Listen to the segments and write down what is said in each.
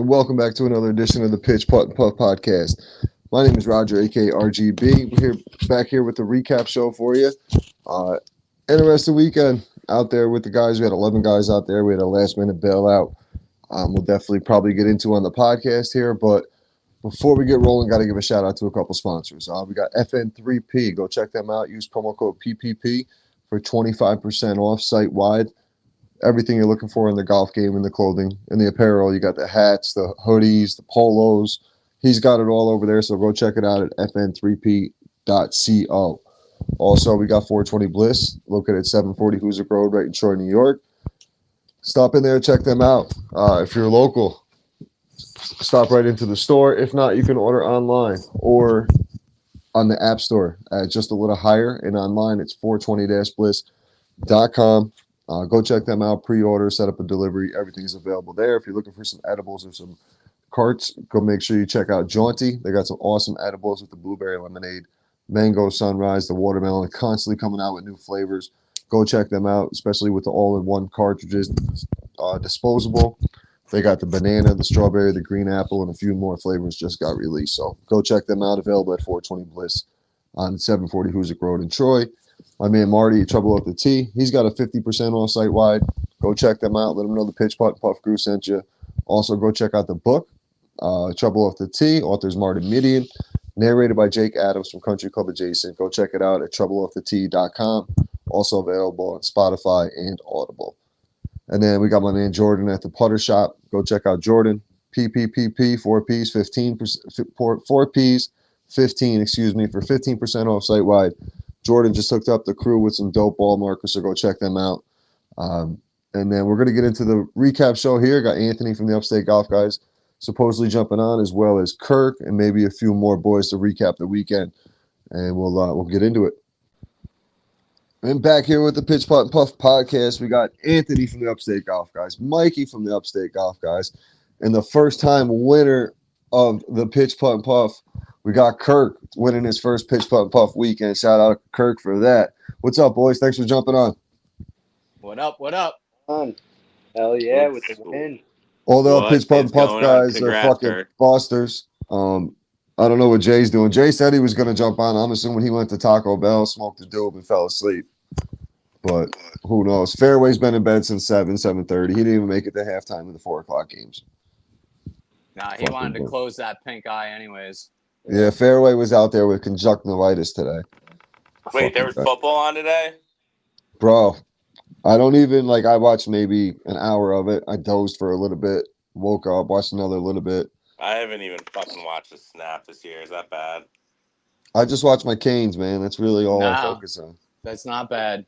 and welcome back to another edition of the Pitch Putt and Puff podcast. My name is Roger, aka RGB. We're back here with the recap show for you. Interesting weekend out there with the guys. We had 11 guys out there. We had a last minute bailout. We'll definitely probably get into on the podcast here, but before we get rolling, got to give a shout out to a couple sponsors. We got FN3P. Go check them out. Use promo code PPP for 25% off site wide. Everything you're looking for in the golf game, in the clothing, in the apparel. You got the hats, the hoodies, the polos. He's got it all over there, so go check it out at fn3p.co. Also, we got 420 Bliss, located at 740 Hoosick Road, right in Troy, New York. Stop in there, check them out. If you're local, stop right into the store. If not, you can order online or on the App Store at just a little higher. And online, it's 420-bliss.com. Go check them out, pre-order, set up a delivery. Everything's available there. If you're looking for some edibles or some carts, go make sure you check out Jaunty. They got some awesome edibles with the blueberry lemonade, mango sunrise, the watermelon, constantly coming out with new flavors. Go check them out, especially with the all-in-one cartridges, disposable. They got the banana, the strawberry, the green apple, and a few more flavors just got released. So go check them out, available at 420 Bliss on 740 Hoosick Road in Troy. My man Marty, Trouble Off the Tee, he's got a 50% off site wide. Go check them out. Let them know the Pitch Putt and Puff crew sent you. Also, go check out the book, Trouble Off the Tee, authors Martin Midian, narrated by Jake Adams from Country Club Adjacent. Go check it out at troubleoffthetee.com. Also available on Spotify and Audible. And then we got my man Jordan at the Putter Shop. Go check out Jordan. PPPP, 4Ps, 4Ps, 15, for 15% off site wide. Jordan just hooked up the crew with some dope ball markers, so go check them out. And then we're going to get into the recap show here. Got Anthony from the Upstate Golf Guys supposedly jumping on, as well as Kirk and maybe a few more boys to recap the weekend. And we'll get into it. And back here with the Pitch Putt and Puff podcast, we got Anthony from the Upstate Golf Guys, Mikey from the Upstate Golf Guys, and the first-time winner of the Pitch Putt and Puff, we got Kirk winning his first Pitch Putt and Puff weekend. Shout out to Kirk for that. What's up, boys? Thanks for jumping on. What up? What up? Hell yeah, with the win. All the Pitch Putt and Puff guys are fucking Kirk. Busters. I don't know what Jay's doing. Jay said he was going to jump on. I'm assuming he went to Taco Bell, smoked a dope, and fell asleep. But who knows? Fairway's been in bed since 7:30. He didn't even make it to halftime of the 4 o'clock games. Nah, he wanted to close that pink eye anyways. Yeah, Fairway was out there with conjunctivitis today. Wait, there was football on today? Bro, I don't even, I watched maybe an hour of it. I dozed for a little bit, woke up, watched another little bit. I haven't even fucking watched a snap this year. Is that bad? I just watched my Canes, man. That's really all I focus on. That's not bad.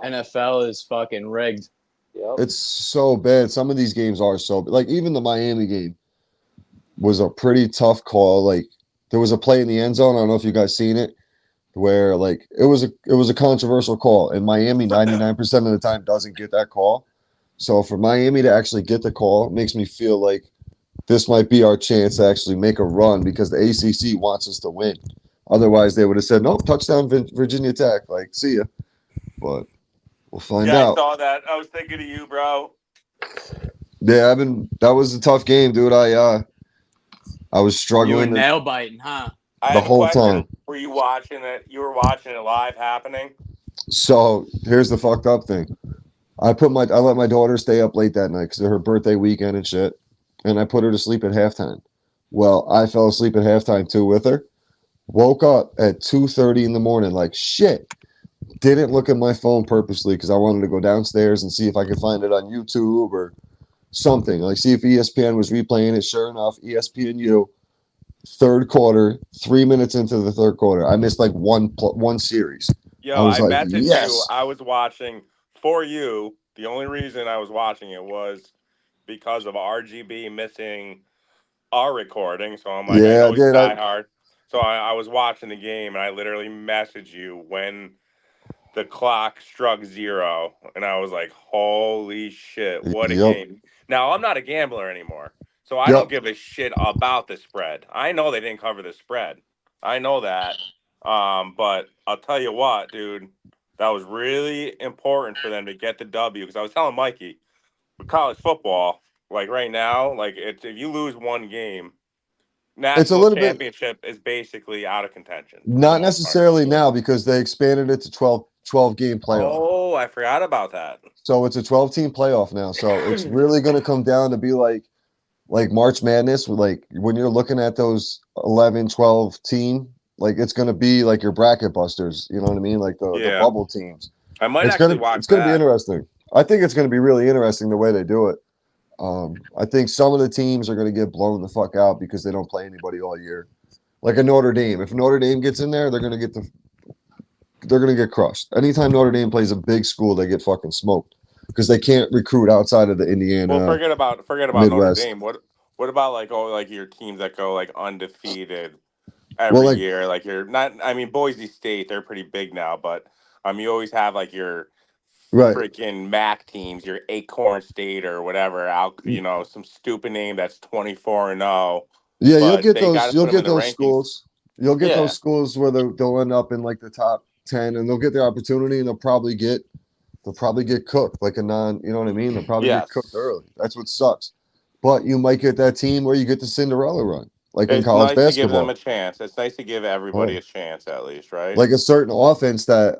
NFL is fucking rigged. Yep. It's so bad. Some of these games are so bad. Even the Miami game was a pretty tough call. There was a play in the end zone. I don't know if you guys seen it, where it was a controversial call, and Miami 99% of the time doesn't get that call. So for Miami to actually get the call makes me feel like this might be our chance to actually make a run, because the ACC wants us to win. Otherwise, they would have said, nope, touchdown Virginia Tech. See ya. But we'll find out. I saw that. I was thinking of you, bro. Yeah, that was a tough game, dude. I was struggling. You were nail biting, huh? The whole time. Were you watching it? You were watching it live happening? So here's the fucked up thing. I let my daughter stay up late that night because of her birthday weekend and shit. And I put her to sleep at halftime. Well, I fell asleep at halftime too with her. Woke up at 2:30 in the morning shit. Didn't look at my phone purposely because I wanted to go downstairs and see if I could find it on YouTube or something. See if ESPN was replaying it. Sure enough, ESPNU, third quarter, 3 minutes into the third quarter. I missed one series. Yo, I messaged you. I was watching for you. The only reason I was watching it was because of RGB missing our recording. So I'm like, yeah, I know he's diehard. So I was watching the game, and I literally messaged you when the clock struck 0, and I was like, holy shit, what a game. Now, I'm not a gambler anymore, so I don't give a shit about the spread. I know they didn't cover the spread. I know that. But I'll tell you what, dude, that was really important for them to get the W, because I was telling Mikey, with college football, Like right now, like if you lose one game, It's a national little bit championship is basically out of contention for the not most part. necessarily now because they expanded it to 12 game playoff. Oh, I forgot about that. So it's a 12-team playoff now. So it's really going to come down to be like March Madness, like when you're looking at those 11, 12 team, like it's going to be like your bracket busters, you know what I mean? Like the Yeah. bubble teams. I might It's actually gonna watch it's gonna be that. interesting. I think it's gonna be really interesting the way they do it. I think some of the teams are gonna get blown the fuck out because they don't play anybody all year. Like a Notre Dame. If Notre Dame gets in there, they're gonna get crushed. Anytime Notre Dame plays a big school, they get fucking smoked because they can't recruit outside of the Indiana. Well, forget about Notre Midwest. Dame. What about like your teams that go like undefeated every Well, like year? Like you're not. I mean, Boise State, they're pretty big now, but you always have like your right. freaking MAC teams, your Acorn State or whatever. Some stupid name that's 24-0. Yeah, But they got to you'll put them get in the those rankings. schools. You'll get Yeah. those schools where they'll end up in like the top 10 and they'll get the opportunity and they'll probably get cooked like a non, you know what I mean? They'll probably get cooked Yes. early. That's what sucks. But you might get that team where you get the Cinderella run, like in It's college nice to give them basketball. a chance. It's nice to give everybody Oh. a chance at least, right? Like a certain offense that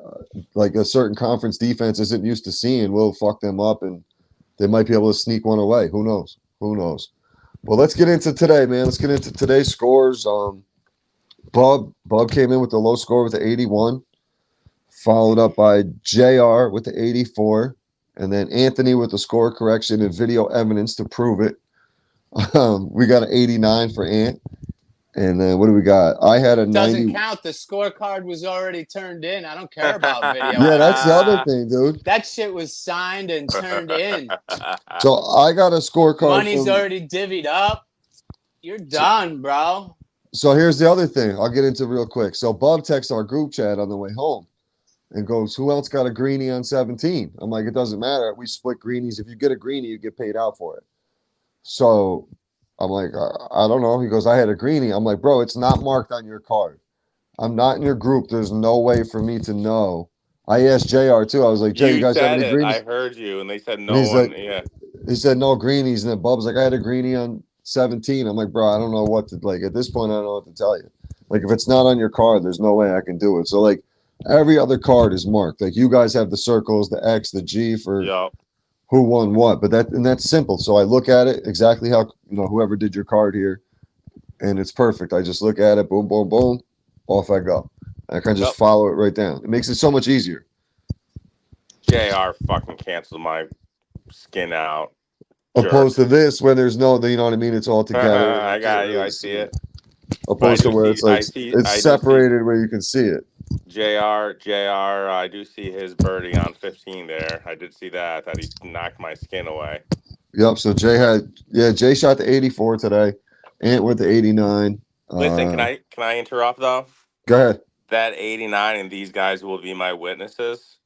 like a certain conference defense isn't used to seeing will fuck them up and they might be able to sneak one away. Who knows? Who knows? Well, let's get into today, man. Let's get into today's scores. Bub came in with the low score with the 81, followed up by JR with the 84, and then Anthony with the score correction and video evidence to prove it. We got an 89 for Ant. And then what do we got? I had a 90. Doesn't count. The scorecard was already turned in. I don't care about video. Yeah, that's the other thing, dude. That shit was signed and turned in. So I got a scorecard. Money's already divvied up. You're done, bro. So here's the other thing I'll get into real quick. So Bub texts our group chat on the way home and goes, who else got a greenie on 17? I'm like, it doesn't matter. We split greenies. If you get a greenie, you get paid out for it. So I'm like, I don't know. He goes, I had a greenie. I'm like, bro, it's not marked on your card. I'm not in your group. There's no way for me to know. I asked JR too. I was like, Jay, you guys have any greenies? I heard you, and they said no one. Like, yeah. He said no greenies, and then Bub's like, I had a greenie on 17. I'm like, bro, I don't know what to like. At this point, I don't know what to tell you. Like, if it's not on your card, there's no way I can do it. So, like, every other card is marked. Like, you guys have the circles, the X, the G for who won what. But that's simple. So I look at it exactly how whoever did your card here, and it's perfect. I just look at it, boom, boom, boom, off I go. I can just follow it right down. It makes it so much easier. JR fucking canceled my skin out. Opposed to this, where there's no, you know what I mean? It's all together. I got you. I see it. Opposed to where it's like it's separated where you can see it. JR, I do see his birdie on 15 there. I did see that he knocked my skin away. Yep. So Jay shot the 84 today. Ant with the 89. Listen, can I interrupt though? Go ahead. That 89 and these guys will be my witnesses.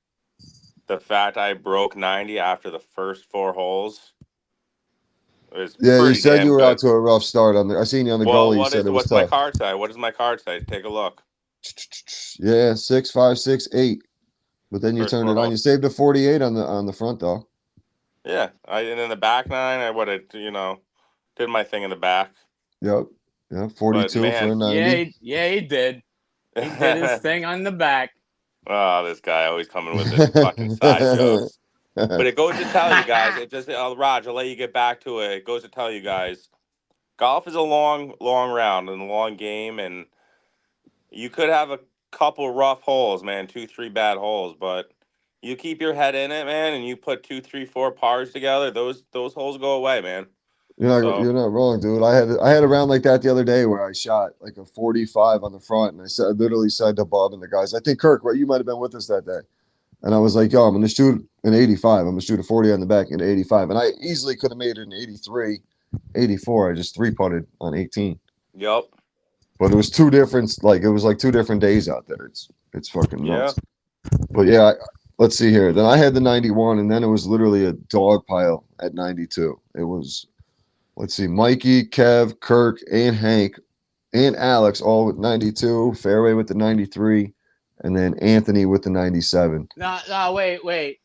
The fact I broke 90 after the first 4 holes. You said you were out to a rough start on there. I seen you on the goalie. You said it was what's tough. my card say? What does my card say? Take a look. Yeah, 6, 5, 6, 8. But then you turned it on. You saved a 48 on the front though. Yeah, and in the back 9, I would have did my thing in the back. Yep. Yeah, 42 for a 90. Yeah, he did. He did his thing on the back. Oh, this guy always coming with this fucking side jokes. But it goes to tell you guys, Raj, I'll let you get back to it. It goes to tell you guys, golf is a long, long round and a long game, and you could have a couple rough holes, man, 2, 3 bad holes, but you keep your head in it, man, and you put 2, 3, 4 pars together, those holes go away, man. You're not wrong, dude. I had a round like that the other day where I shot like a 45 on the front, and I literally said to Bob and the guys, I think Kirk, right? You might have been with us that day. And I was like, yo, I'm going to shoot an 85. I'm going to shoot a 40 on the back and 85. And I easily could have made it an 83, 84. I just 3-putted on 18. Yep. But it was two different days out there. It's fucking nuts. Yeah. But yeah, let's see here. Then I had the 91, and then it was literally a dog pile at 92. It was, let's see, Mikey, Kev, Kirk, and Hank, and Alex all with 92. Fairway with the 93. And then Anthony with the 97. No, wait.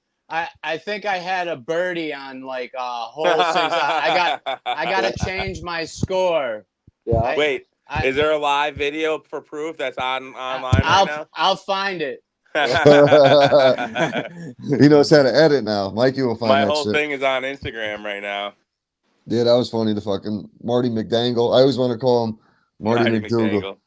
I think I had a birdie on like hole 6. I gotta change my score. Yeah. Wait, is there a live video for proof that's online right now? I'll find it. He knows how to edit now. Mikey will find My that whole shit. thing is on Instagram right now. Yeah, that was funny. The fucking Marty McDangle. I always want to call him Marty McDougal.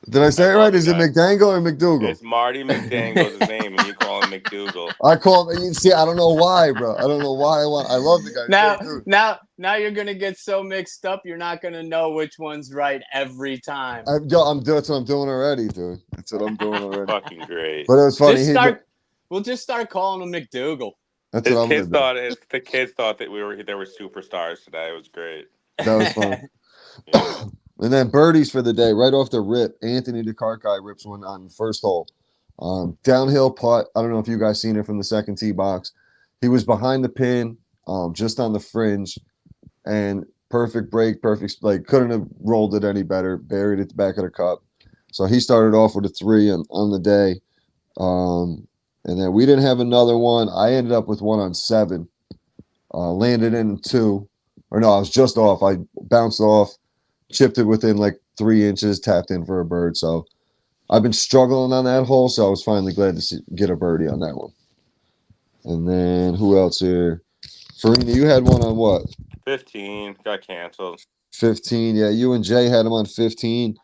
Did I say it right? Is it McDangle or McDougal? It's Marty McDangle's his name, and you call him McDougal. I call him. See, I don't know why, bro. I don't know why. I love the guy. Now you're gonna get so mixed up. You're not gonna know which one's right every time. That's what I'm doing already, dude. That's what I'm doing already. Fucking great. But it was funny. We'll just start calling him McDougal. That's what I'm gonna do. The kids thought that there were superstars today. It was great. That was fun. Yeah. And then birdies for the day, right off the rip. Anthony DeCarcai rips one on the first hole. Downhill putt. I don't know if you guys seen it from the second tee box. He was behind the pin, just on the fringe, and perfect break, perfect. Like couldn't have rolled it any better. Buried at the back of the cup. So he started off with a 3 on the day, and then we didn't have another one. I ended up with one on 7. Landed in 2, or no, I was just off. I bounced off. Chipped it within like 3 inches, tapped in for a bird. So I've been struggling on that hole, so I was finally glad to get a birdie on that one. And then who else here? Farina, you had one on what? 15. Got canceled. 15. Yeah, you and Jay had him on 15.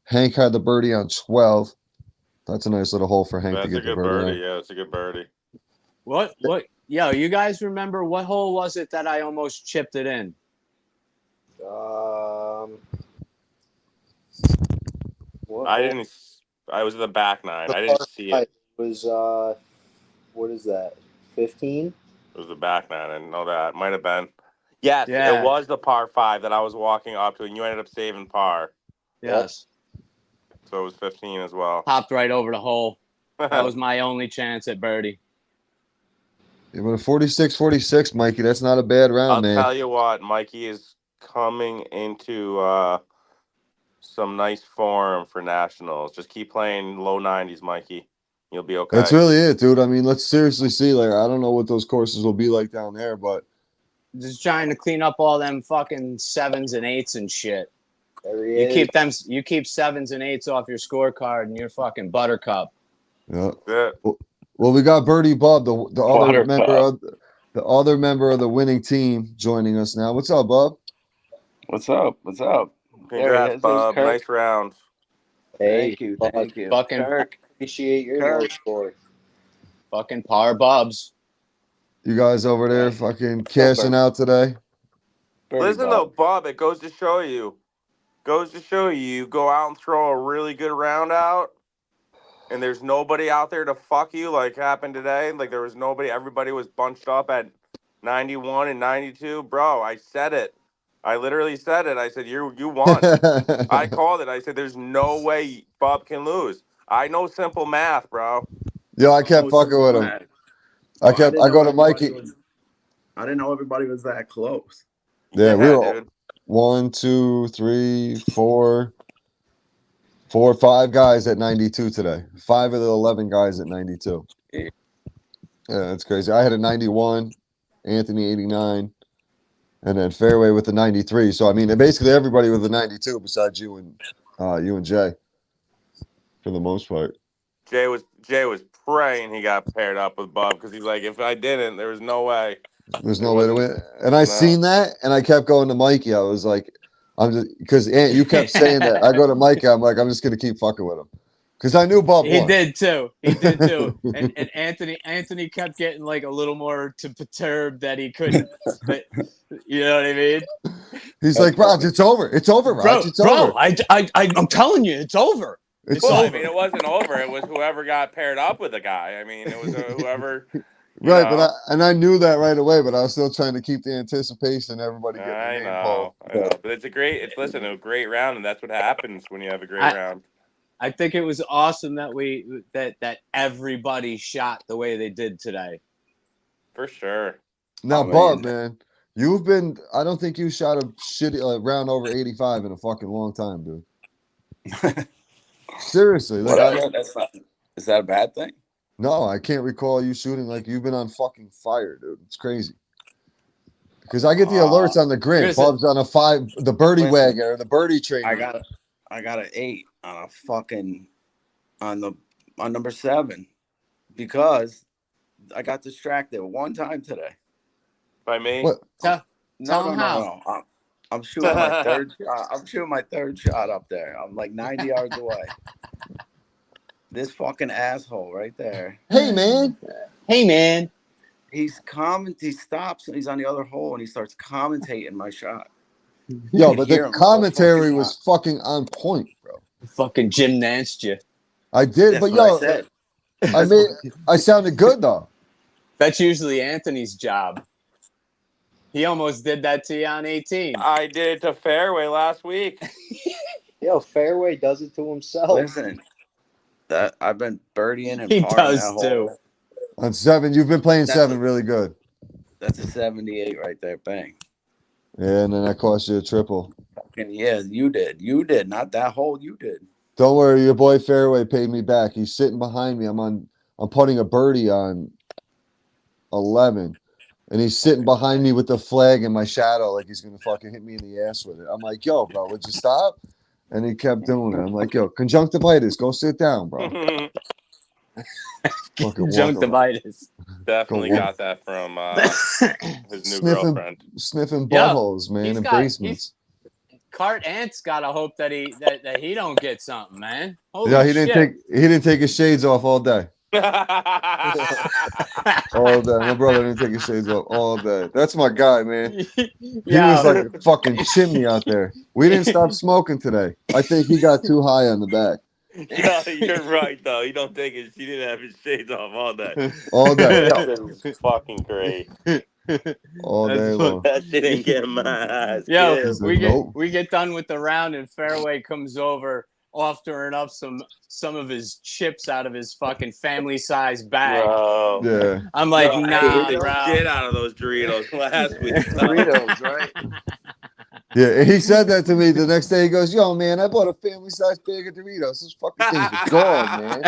Hank had the birdie on 12. That's a nice little hole for Hank to get the birdie. Yeah, it's a good birdie. What? Yo, you guys remember what hole was it that I almost chipped it in? I was in the back 9. I didn't see it. It was what is that? 15? It was the back 9. I didn't know that. Might have been. Yes, It was the par 5 that I was walking up to, and you ended up saving par. Yes. So it was 15 as well. Popped right over the hole. That was my only chance at birdie. Yeah, but a 46-46, Mikey, that's not a bad round, man. I'll tell you what, Mikey is coming into some nice form for nationals. Just keep playing low 90s, Mikey. You'll be okay. That's really it, dude. I mean, let's seriously see. Like, I don't know what those courses will be like down there, but just trying to clean up all them fucking 7s and 8s and shit. You keep 7s and 8s off your scorecard and you're fucking buttercup. Yeah. Well, we got Birdie Bub, the other member of the winning team, joining us now. What's up, Bub? What's up? Congrats, Bob. Nice round. Hey, thank you. Fucking Kirk, appreciate your score. Fucking par Bubs. You guys over there fucking cashing out today? Listen, though, Bob, it goes to show you. You go out and throw a really good round out, and there's nobody out there to fuck you like happened today. Like, there was nobody. Everybody was bunched up at 91 and 92. Bro, I said it. I literally said it. I said, you won. I called it. I said, there's no way Bob can lose. I know simple math, bro. Yo, I kept fucking with him. I go to Mikey. I didn't know everybody was that close. Yeah, we were 1, 2, 3, 4, 5 guys at 92 today. 5 of the 11 guys at 92. Yeah, that's crazy. I had a 91, Anthony 89, and then Fairway with the 93. So I mean, basically everybody with the 92 besides you and Jay, for the most part. Jay was praying he got paired up with Bub because he's like, if I didn't, there was no way. There's no way to win. And I seen that, and I kept going to Mikey. I was like, I'm just because Ant, you kept saying that. I go to Mikey. I'm like, I'm just gonna keep fucking with him because I knew Bub won. He did too. And Anthony kept getting like a little more perturbed that he couldn't. But you know what I mean? He's like, Raj, it's over. It's over, Raj. It's over. I'm telling you, it's over. It's over. I mean, it wasn't over. It was whoever got paired up with a guy. I mean, it was whoever. Right, but I knew that right away, but I was still trying to keep the anticipation. Everybody getting I know. But it's a great round, and that's what happens when you have a great round. I think it was awesome that everybody shot the way they did today. For sure. Now, Bob, man, I don't think you shot a shitty round over 85 in a fucking long time, dude. Seriously, is that a bad thing? No, I can't recall you shooting like you've been on fucking fire, dude. It's crazy. Because I get the alerts on the grid. Listen. Bub's on a 5, the birdie Listen, wagon or the birdie train. I got an 8 on a fucking on number 7 because I got distracted one time today. By me? What? Tell him how. No. I'm shooting my third shot. I'm shooting my third shot up there. I'm like 90 yards away. This fucking asshole right there. Hey, man. Hey, man. He stops and he's on the other hole and he starts commentating my shot. Yo, but hear the him the whole commentary fucking was fucking on point, bro. Fucking gymnast you. I did, That's but what yo, I said. I sounded good though. That's usually Anthony's job. He almost did that to you on 18. I did it to Fairway last week. Yo, Fairway does it to himself. Listen, that I've been birdieing and He parring does that hole. too. On 7, you've been playing That's 7 a- really good. That's a 78 right there. Bang. Yeah, and then that cost you a triple. Fucking yeah, you did. You did. Not that hole. You did. Don't worry, your boy Fairway paid me back. He's sitting behind me. I'm putting a birdie on 11, and he's sitting behind me with the flag in my shadow, like he's gonna fucking hit me in the ass with it. I'm like, yo, bro, would you stop? And he kept doing it. I'm like, yo, conjunctivitis, go sit down, bro. Fucking Conjunctivitis. Definitely Go got that from his new Sniffing- girlfriend. sniffing Yo, buttholes, man, he's in got- basements. Cart Ant's gotta hope that he don't get something, man. Holy Yeah, he shit. didn't take his shades off all day. All day. My brother didn't take his shades off all day. That's my guy, man. He was like a fucking chimney out there. We didn't stop smoking today. I think he got too high on the back. No, you're right though. He didn't have his shades off all day. All day. That shit was fucking great. All day long. That shit ain't getting my eyes. Yo, killed. He's like, nope. we get done with the round and Fairway comes over, offering up some of his chips out of his fucking family size bag. Bro. Yeah. I'm like, Bro, I nah, ate the bro. shit out of those Doritos last week. Doritos, right? Yeah, and he said that to me the next day. He goes, yo, man, I bought a family size bag of Doritos. Those fucking things are gone, man.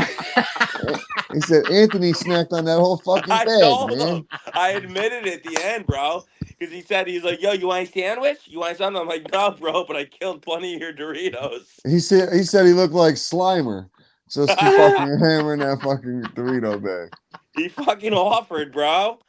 He said, Anthony snacked on that whole fucking I bag, told man. him. I admitted it at the end, bro. Because he's like, yo, you want a sandwich? You want something? I'm like, no, bro, but I killed plenty of your Doritos. He said he looked like Slimer. Just fucking hammering that fucking Dorito bag. He fucking offered, bro.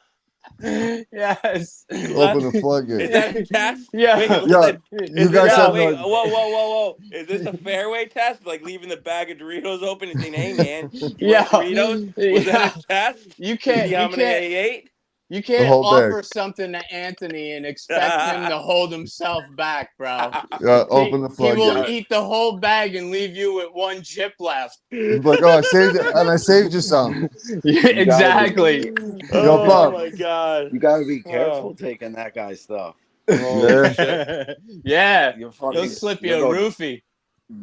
Yes. Open the Is floodgate. that a test? Yeah. Wait, Yeah, listen. you guys have wait, no- whoa. Is this a fairway test? Like leaving the bag of Doritos open and saying, hey, man, you Yeah. want Doritos? Was that a test? You can't. See how You many I can't. ate? You can't whole bag. offer something to Anthony and expect him to hold himself back, bro. Open the He will floodgate. eat the whole bag and leave you with one chip left. He's like, oh, I saved it, and I saved you some. Exactly. Yo, Bob. Oh, my God. You gotta be careful taking that guy's stuff. Oh, shit. Yeah. You'll He'll slip you a you'll roofie.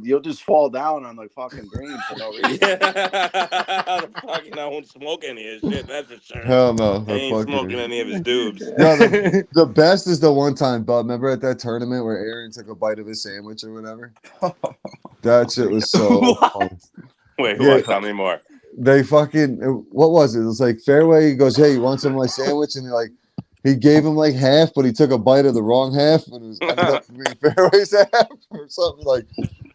You'll just fall down on the fucking green for no reason. Yeah. Fucking, I won't smoke any of his shit, that's for sure. Hell no. I ain't smoking any of his dubs. Yo, the best is the one time, Bub. Remember at that tournament where Aaron took a bite of his sandwich or whatever? That shit was so fun. Wait, Yeah. what? Tell me more. They fucking, what was it? It was like Fairway. He goes, hey, you want some of my sandwich? And he gave him like half, but he took a bite of the wrong half, and it was ended up being Fairway's half or something like.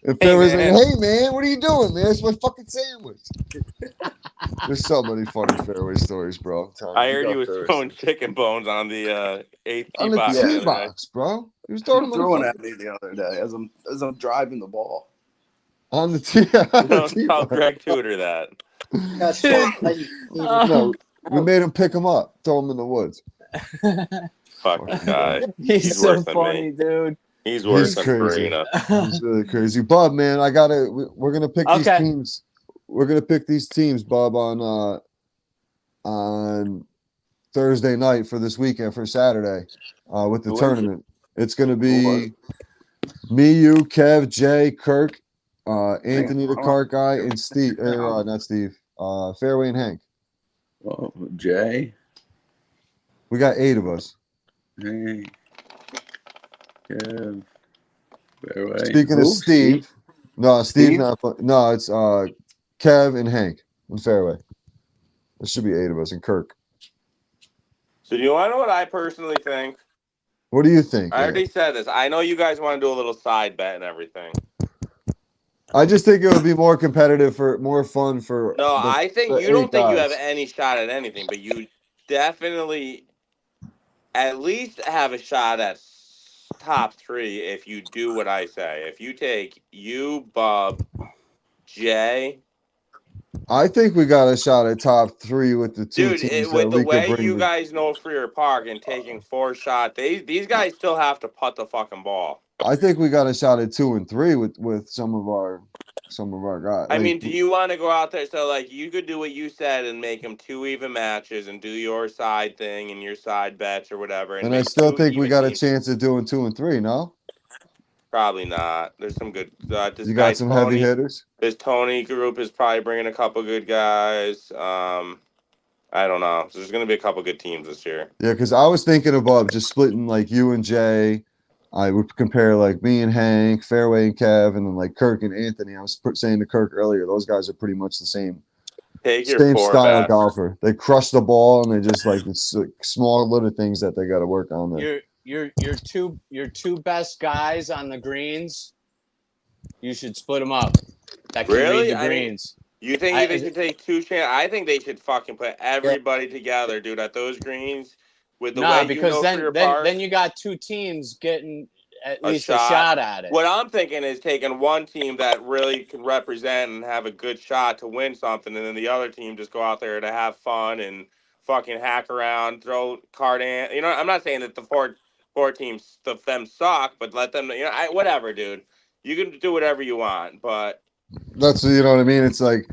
And Fairway's like, hey man, what are you doing, man? It's my fucking sandwich. There's so many funny Fairway stories, bro. I'm telling I you. heard you was throwing chicken bones on the 8th On tee the box. tee box, bro. He was throwing them Throwing on at me the other day as I'm driving the ball. the tee. On the Don't tee tell box. Greg Tudor that. That's No, we made him pick him up, throw him in the woods. Fucking guy. He's so worse than funny, me. dude. He's worse than crazy. Farina. He's really crazy. Bub, man, we're gonna pick these Okay. teams. We're gonna pick these teams, Bub, on Thursday night for this weekend for Saturday, with the Who is tournament. It's gonna Who be me, you, Kev, Jay, Kirk, Anthony the Damn. Cart guy, and Steve. Not Steve. Fairway and Hank. Oh, Jay. We got 8 of us. Hey. Kev. Fairway. Speaking of Who? Steve, no, Steve's Steve? not. No, it's Kev and Hank and Fairway. There should be 8 of us and Kirk. So do you want to know what I personally think? What do you think? I already said this. I know you guys want to do a little side bet and everything. I just think it would be more competitive more fun for. No, I think you don't think you have any shot at anything, but you definitely at least have a shot at top 3 if you do what I say. If you take you, Bub, Jay. I think we got a shot at top 3 with the 2 teams with that the we could way bring. you guys know Freer Park and taking 4 shots, these guys still have to putt the fucking ball. I think we got a shot at 2 and 3 with some of our guys. I mean, do you want to go out there? So, like, you could do what you said and make them 2 even matches and do your side thing and your side bets or whatever. And I still think we got a chance at doing 2 and 3. No, probably not. There's some good. You got some heavy hitters. This Tony group is probably bringing a couple good guys. I don't know. So there's going to be a couple good teams this year. Yeah, because I was thinking about just splitting like you and Jay. I would compare like me and Hank, Fairway and Kev, and then like Kirk and Anthony. I was saying to Kirk earlier, those guys are pretty much the same style of golfer. They crush the ball and they just like it's like small little things that they got to work on there. Your two best guys on the greens. You should split them up. That can read the greens. You think they should take 2 chances? I think they should fucking put everybody together, dude, at those greens with the way because you know then you got 2 teams getting at least a shot at it. What I'm thinking is taking one team that really can represent and have a good shot to win something, and then the other team just go out there to have fun and fucking hack around, throw card in. You know, I'm not saying that the four teams them suck, but let them. You know, whatever, dude. You can do whatever you want, but. That's what I mean. It's like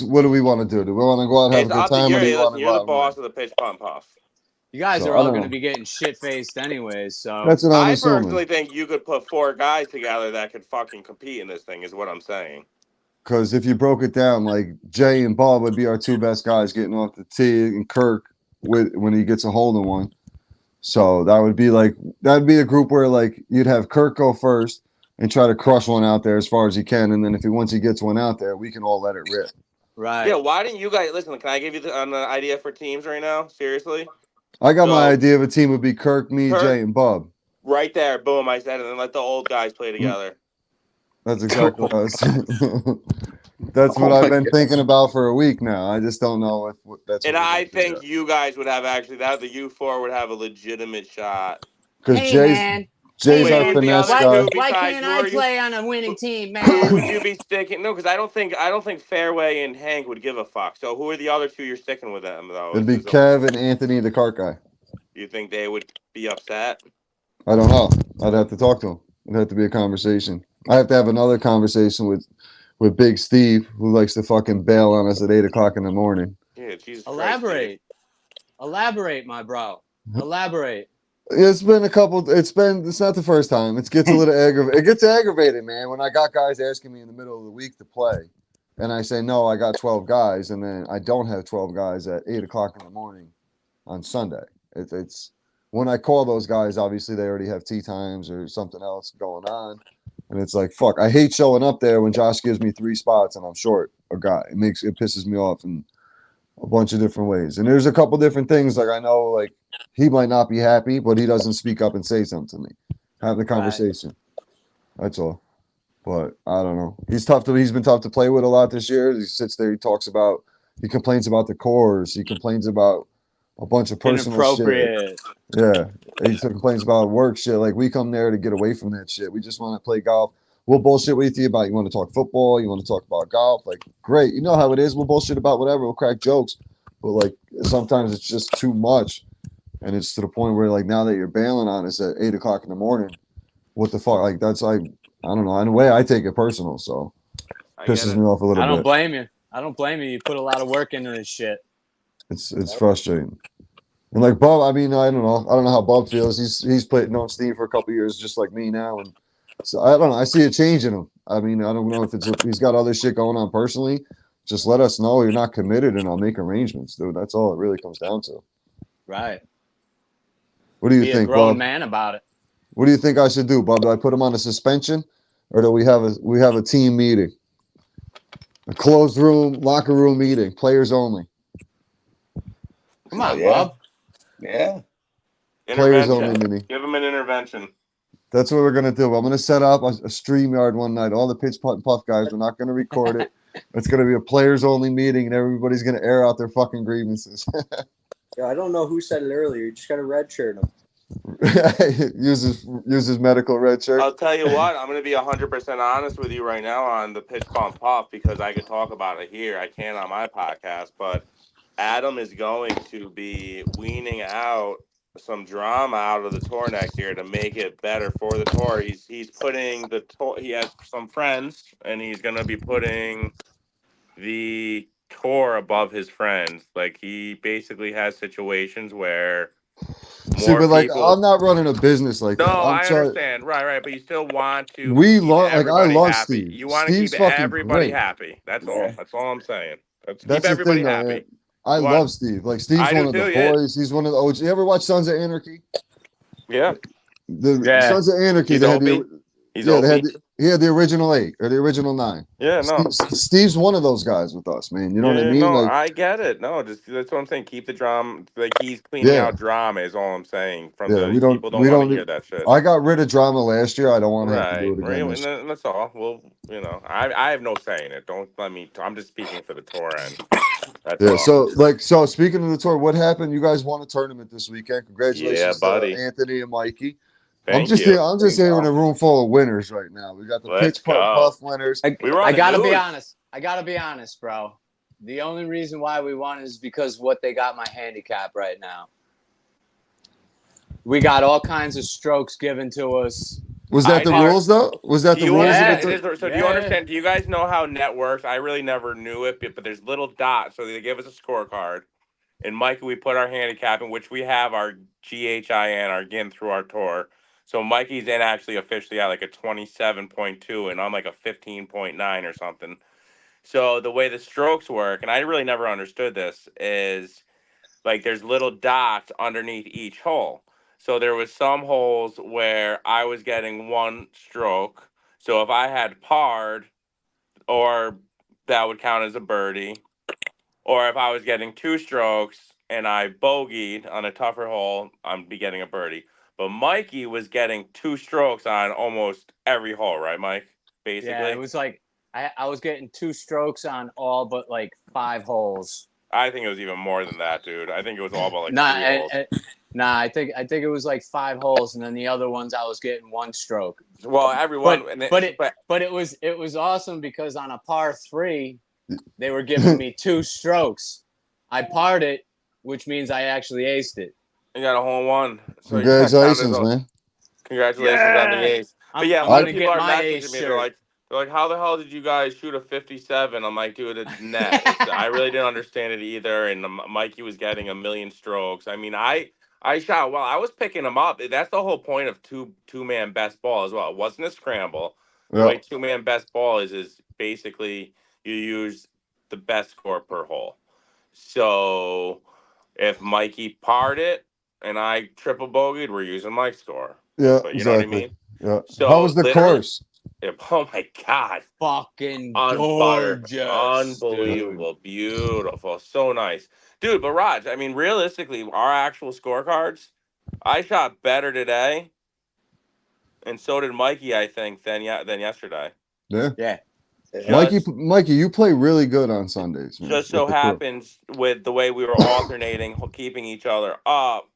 what do we want to do? Do we want to go out and have a good time? You're the boss of the pitch pump puff. You guys are all going to be getting shit faced anyways. So that's what I'm assuming. I personally think you could put 4 guys together that could fucking compete in this thing. Is what I'm saying. Because if you broke it down, like Jay and Bob would be our 2 best guys getting off the tee, and Kirk when he gets a hole in one. So that'd be a group where like you'd have Kirk go first and try to crush one out there as far as he can, and then once he gets one out there, we can all let it rip. Right. Yeah. Why didn't you guys listen? Can I give you an idea for teams right now? Seriously. I got my idea of a team would be Kirk, Jay, and Bub. Right there, boom! I said it, and then let the old guys play together. That's exactly what I was saying. That's what I've been thinking about for a week now. I just don't know if that's. And I think you guys would have the U4 would have a legitimate shot. Because Jay's our finesse guy. Why can't I play on a winning team, man? Who would you be sticking? No, because I don't think Fairway and Hank would give a fuck. So who are the other 2 you're sticking with them though? It'd be Kev and Anthony, the cart guy. You think they would be upset? I don't know. I'd have to talk to him. It'd have to be a conversation. I have to have another conversation with Big Steve, who likes to fucking bail on us at 8:00 in the morning. Yeah, Jesus. Elaborate, my bro. Elaborate. It's been it's not the first time. It gets a little aggravated. It gets aggravated, man, when I got guys asking me in the middle of the week to play. And I say, no, I got 12 guys. And then I don't have 12 guys at 8:00 in the morning on Sunday. It's when I call those guys, obviously they already have tee times or something else going on. And it's like, fuck, I hate showing up there when Josh gives me 3 spots and I'm short a guy. It pisses me off in a bunch of different ways. And there's a couple different things. Like I know like he might not be happy, but he doesn't speak up and say something to me. Have the conversation. Right. That's all. But I don't know. He's been tough to play with a lot this year. He sits there, he complains about the course. He complains about a bunch of personal shit. Yeah. He complains about work shit. Like we come there to get away from that shit. We just want to play golf. We'll bullshit with you about you want to talk football, you want to talk about golf. Like, great. You know how it is. We'll bullshit about whatever. We'll crack jokes. But like sometimes it's just too much. And it's to the point where like now that you're bailing on us at 8:00 in the morning, what the fuck? Like that's like I don't know. In a way I take it personal, so pisses me off a little bit. I don't blame you. You put a lot of work into this shit. It's frustrating. And like Bub, I mean, I don't know how Bub feels. He's played known Steve for a couple of years, just like me now, and so I don't know. I see a change in him. I mean, I don't know if he's got other shit going on personally. Just let us know you're not committed, and I'll make arrangements, dude. That's all it really comes down to. Right. What do you think, Be a grown Bub? man about it. What do you think I should do, Bub? Do I put him on a suspension, or do we have a team meeting, a closed room, locker room meeting, players only? Come on, yeah. Bub. Yeah. Players only Intervention. mini. Give him an intervention. That's what we're gonna do. I'm gonna set up a StreamYard one night. All the Pitch Putt and Puff guys. We're not gonna record it. It's gonna be a players only meeting, and everybody's gonna air out their fucking grievances. Yeah, I don't know who said it earlier. You just got to redshirt him. uses medical red shirt. I'll tell you what, I'm going to be 100% honest with you right now on the Pitch Pump Puff because I could talk about it here. I can't on my podcast, but Adam is going to be weaning out some drama out of the tour next year to make it better for the tour. He's putting the tour, he has some friends, and he's going to be putting the tour above his friends. Like, he basically has situations where See, but like, people. I'm not running a business like No, that. I'm I trying. understand. Right. But you still want to We keep love, like, I everybody love happy. Steve. You want to Steve's keep fucking everybody great. happy. That's all. That's all I'm saying. Let's That's keep the everybody thing, though, happy. man. I What? love Steve. Like, Steve's I do one of the too, yeah. boys. He's one of the OG. You ever watch Sons of Anarchy? Yeah. The Yeah. Sons of Anarchy. He's They had Opie. the, He's yeah, they had Opie. he had the original 8 or the original 9. Yeah, no. Steve's one of those guys with us, man. You know what I mean? No, Like, I get it. No, just that's what I'm saying. Keep the drama. Like he's cleaning yeah, out drama is all I'm saying. From yeah. the people We don't want to don't. hear that shit. I got rid of drama last year. I don't want to have to do Right. it again. And that's all. Well, I have no say in it. Don't let me. I'm just speaking for the tour end. That's Yeah. all. So speaking of the tour, what happened? You guys won a tournament this weekend. Congratulations, Yeah, buddy. to Anthony and Mikey. Thank you. I'm just here in a room full of winners right now. We got the Let's Pitch Putt go. Puff winners. I gotta be honest, bro. The only reason why we won is because what they got my handicap right now. We got all kinds of strokes given to us. Was that the rules, though? Was that the rules? Yeah, do you understand? Do you guys know how net works? I really never knew it, but there's little dots. So they give us a scorecard. And Mikey, we put our handicap in, which we have our GHIN, our GIN through our tour. So Mikey's in actually officially at like a 27.2, and I'm like a 15.9 or something. So the way the strokes work, and I really never understood this, is like there's little dots underneath each hole. So there was some holes where I was getting 1 stroke. So if I had parred, or that would count as a birdie. Or if I was getting 2 strokes and I bogeyed on a tougher hole, I'm be getting a birdie. But Mikey was getting 2 strokes on almost every hole, right, Mike? Basically. Yeah, it was like I was getting 2 strokes on all but like 5 holes. I think it was even more than that, dude. I think it was all about like 3 holes. I think it was like 5 holes, and then the other ones I was getting 1 stroke. Well, everyone, but it was awesome because on a par 3, they were giving me 2 strokes. I parred it, which means I actually aced it. You got a hole in one. So congratulations, man! Congratulations on the ace. But yeah, a lot of people are messaging me. They're like, how the hell did you guys shoot a 57? I'm like, dude, it's net. I really didn't understand it either. And Mikey was getting 1,000,000 strokes. I mean, I shot well. I was picking him up. That's the whole point of two-man best ball as well. It wasn't a scramble. The way two-man best ball is basically you use the best score per hole. So if Mikey parred it and I triple bogeyed, we're using Mike's score. Yeah, so, you know what I mean? Yeah. So how was the course? Oh my God. Fucking gorgeous. Unbelievable. Dude. Beautiful. So nice. Dude, but Raj, I mean, realistically, our actual scorecards, I shot better today. And so did Mikey, I think, than yesterday. Yeah. Yeah. Mikey, you play really good on Sundays. Man, just so happens with the way we were alternating, keeping each other up,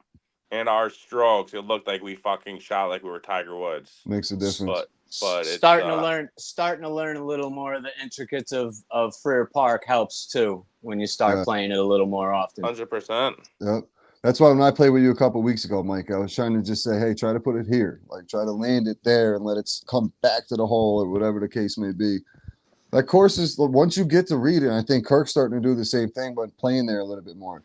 and our strokes, it looked like we fucking shot like we were Tiger Woods. Makes a difference. But it's, starting to learn a little more of the intricacies of Freer Park helps too when you start playing it a little more often. 100%. Yep. That's why when I played with you a couple of weeks ago, Mike, I was trying to just say, hey, try to put it here. Like, try to land it there and let it come back to the hole or whatever the case may be. That course is, once you get to read it, I think Kirk's starting to do the same thing, but playing there a little bit more.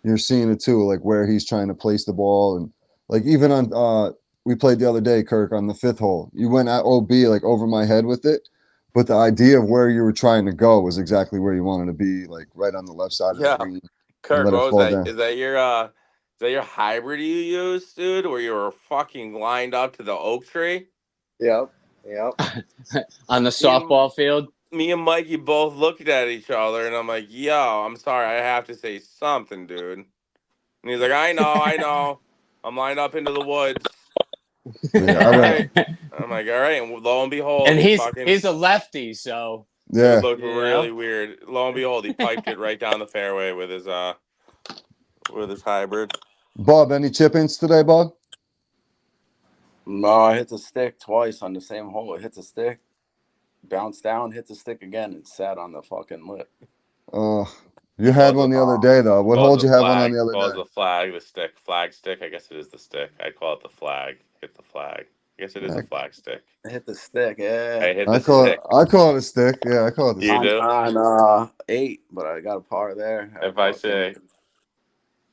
You're seeing it too, like where he's trying to place the ball. And like even on, we played the other day, Kirk, on the 5th hole. You went at OB like over my head with it, but the idea of where you were trying to go was exactly where you wanted to be, like right on the left side of the green. Kirk, what was that? Is that your hybrid you used, dude, where you were fucking lined up to the oak tree? Yep. On the softball field? Me and Mikey both looked at each other, and I'm like, yo, I'm sorry, I have to say something, dude. And he's like, I know. I'm lined up into the woods. Yeah, All right. I'm like, all right. And lo and behold, And he's he's a lefty, so yeah. it looked really weird. Lo and behold, he piped it right down the fairway with his hybrid. Bob, any chip-ins today, Bob? No, I hit the stick twice on the same hole. It hit the stick, bounced down, hit the stick again, and sat on the fucking lip. You had one the other day, though. What hole did you have one on the other day? The flag, the stick. Flag stick. I guess it is the stick. I'd call it the flag. Hit the flag. I guess it is a flag stick. I hit the stick, yeah. I hit the stick. I call it a stick. Yeah, I call it the You stick. do? On 8, but I got a par there. If I say.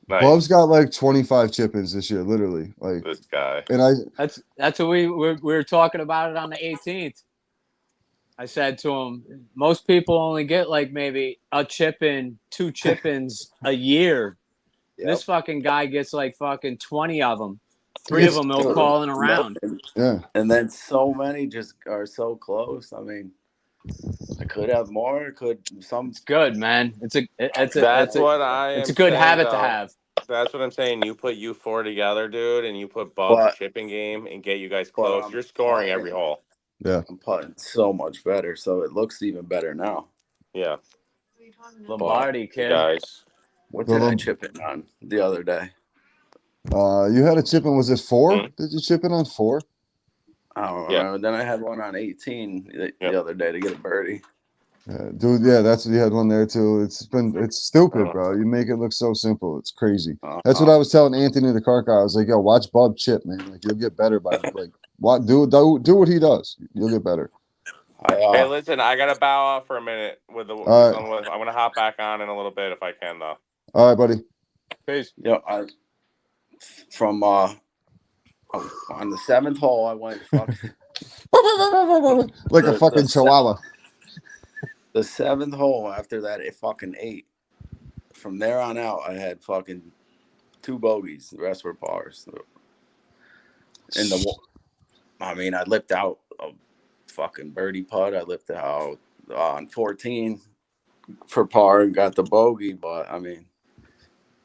Nice. Bob's got like 25 chip-ins this year, literally. Like this guy. And that's what we were talking about it on the 18th. I said to him, most people only get like maybe a chip-in, 2 chip-ins a year. Yep. This fucking guy gets like fucking 20 of them. 3 of them he'll calling around. Yeah. And then so many just are so close. I mean, I could have more. It's good, man. It's a good habit to have. That's what I'm saying. You put you 4 together, dude, and you put Bub's chipping game and get you guys close. You're scoring every hole. Yeah. I'm putting so much better, so it looks even better now. Yeah. Lombardi, kid. Guys. What did I chip in on the other day? You had a chip in, was it 4? Mm-hmm. Did you chip in on 4? I don't remember. Then I had one on 18 the other day to get a birdie. Dude, yeah, that's you had one there too. It's stupid, bro. You make it look so simple. It's crazy. That's what I was telling Anthony the car guy. I was like, yo, watch Bub chip, man. Like you'll get better by do what he does. You'll get better. Hey, listen, I gotta bow off for a minute with the. Right. I'm gonna hop back on in a little bit if I can, though. All right, buddy. Peace. Yeah, from on the 7th hole, I went fucking like a fucking chihuahua. The 7th hole after that, it fucking 8. From there on out, I had fucking 2 bogeys. The rest were pars. I lipped out a fucking birdie putt. I lipped out on 14 for par and got the bogey. But I mean,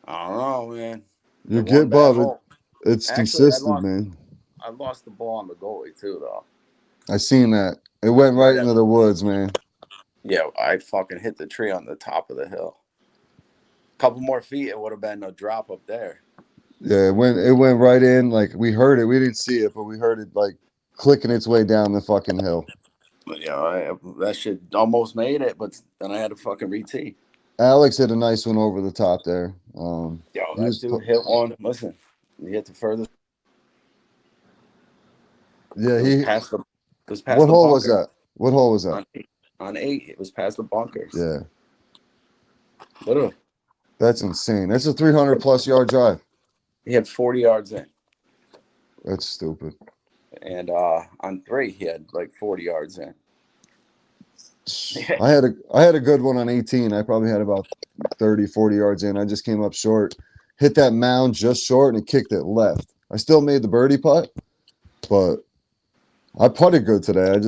I don't know, man. You get Bub. It's consistent, man. I lost the ball on the goalie too, though. I seen that. It went right into the woods, man. Yeah, I fucking hit the tree on the top of the hill. A couple more feet, it would have been a drop up there. Yeah, it went right in. Like we heard it. We didn't see it, but we heard it like clicking its way down the fucking hill. Yeah, that shit almost made it, but then I had to fucking re-tee. Alex hit a nice one over the top there. That dude hit one. Listen, he hit the furthest. Yeah, he passed the. What hole was that? What hole was that? On 8, it was past the bunkers. Yeah. Literally. That's insane. That's a 300+ yard drive. He had 40 yards in. That's stupid. And on 3, he had like 40 yards in. I had a good one on 18. I probably had about 30, 40 yards in. I just came up short, hit that mound just short, and it kicked it left. I still made the birdie putt, but I putted good today.